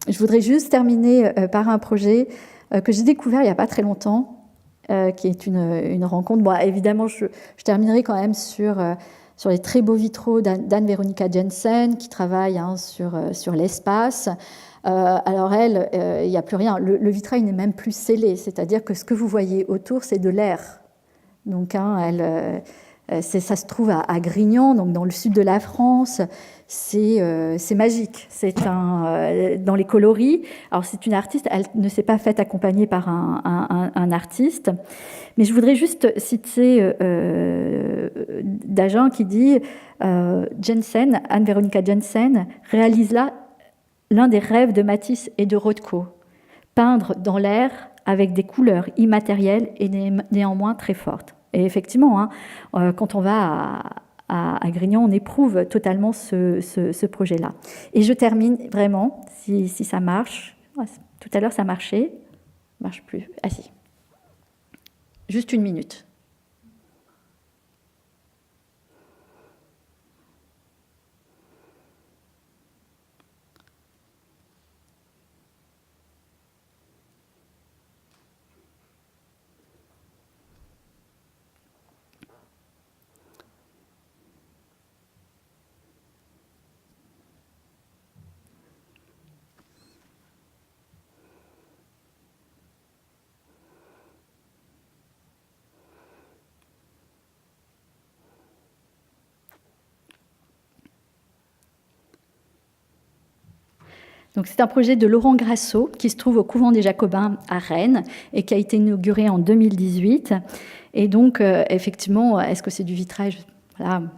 je voudrais juste terminer par un projet que j'ai découvert il n'y a pas très longtemps, qui est une rencontre. Bon, évidemment, je terminerai quand même sur les très beaux vitraux d'Anne Veronica Jensen, qui travaille sur l'espace. Alors elle, il n'y a plus rien. Le vitrail n'est même plus scellé, c'est-à-dire que ce que vous voyez autour, c'est de l'air. Donc, ça se trouve à Grignan, donc dans le sud de la France. C'est magique. C'est dans les coloris. Alors, c'est une artiste. Elle ne s'est pas faite accompagner par un artiste. Mais je voudrais juste citer Dagen qui dit Jensen, Anne-Veronica Jensen, réalise là l'un des rêves de Matisse et de Rothko, peindre dans l'air avec des couleurs immatérielles et néanmoins très fortes. Et effectivement, quand on va à Grignan, on éprouve totalement ce projet-là. Et je termine vraiment, si ça marche. Tout à l'heure, ça marchait. Ça ne marche plus. Ah si. Juste 1 minute. Donc, c'est un projet de Laurent Grasso qui se trouve au couvent des Jacobins à Rennes et qui a été inauguré en 2018. Et donc, effectivement, est-ce que c'est du vitrail? Voilà, moi,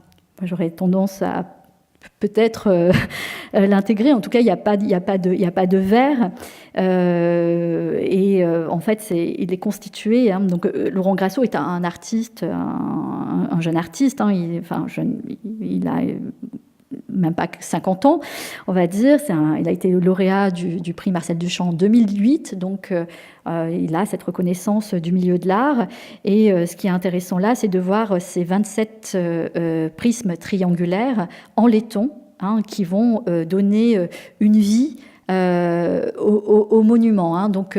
j'aurais tendance à peut-être l'intégrer. En tout cas, il n'y a pas de verre. En fait, il est constitué. Hein, donc, Laurent Grasso est un artiste, un jeune artiste. Hein, il a même pas 50 ans, on va dire. Il a été lauréat du prix Marcel Duchamp en 2008, donc il a cette reconnaissance du milieu de l'art. Et ce qui est intéressant là, c'est de voir ces 27 prismes triangulaires en laiton, hein, qui vont donner une vie au monument. Hein. Donc,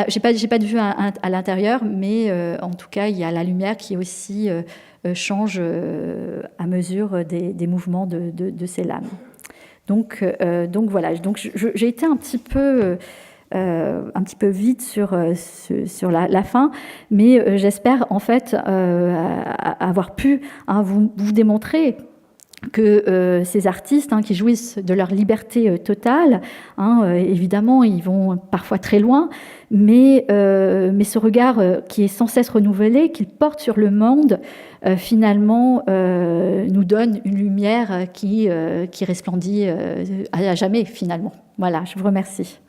j'ai pas de vue à l'intérieur, mais en tout cas, il y a la lumière qui aussi change à mesure des mouvements de ces lames. Donc voilà. Donc j'ai été un petit peu vite sur la fin, mais j'espère en fait avoir pu vous démontrer que ces artistes qui jouissent de leur liberté totale, évidemment, ils vont parfois très loin, mais ce regard qui est sans cesse renouvelé, qu'ils portent sur le monde, finalement, nous donne une lumière qui resplendit à jamais, finalement. Voilà, je vous remercie.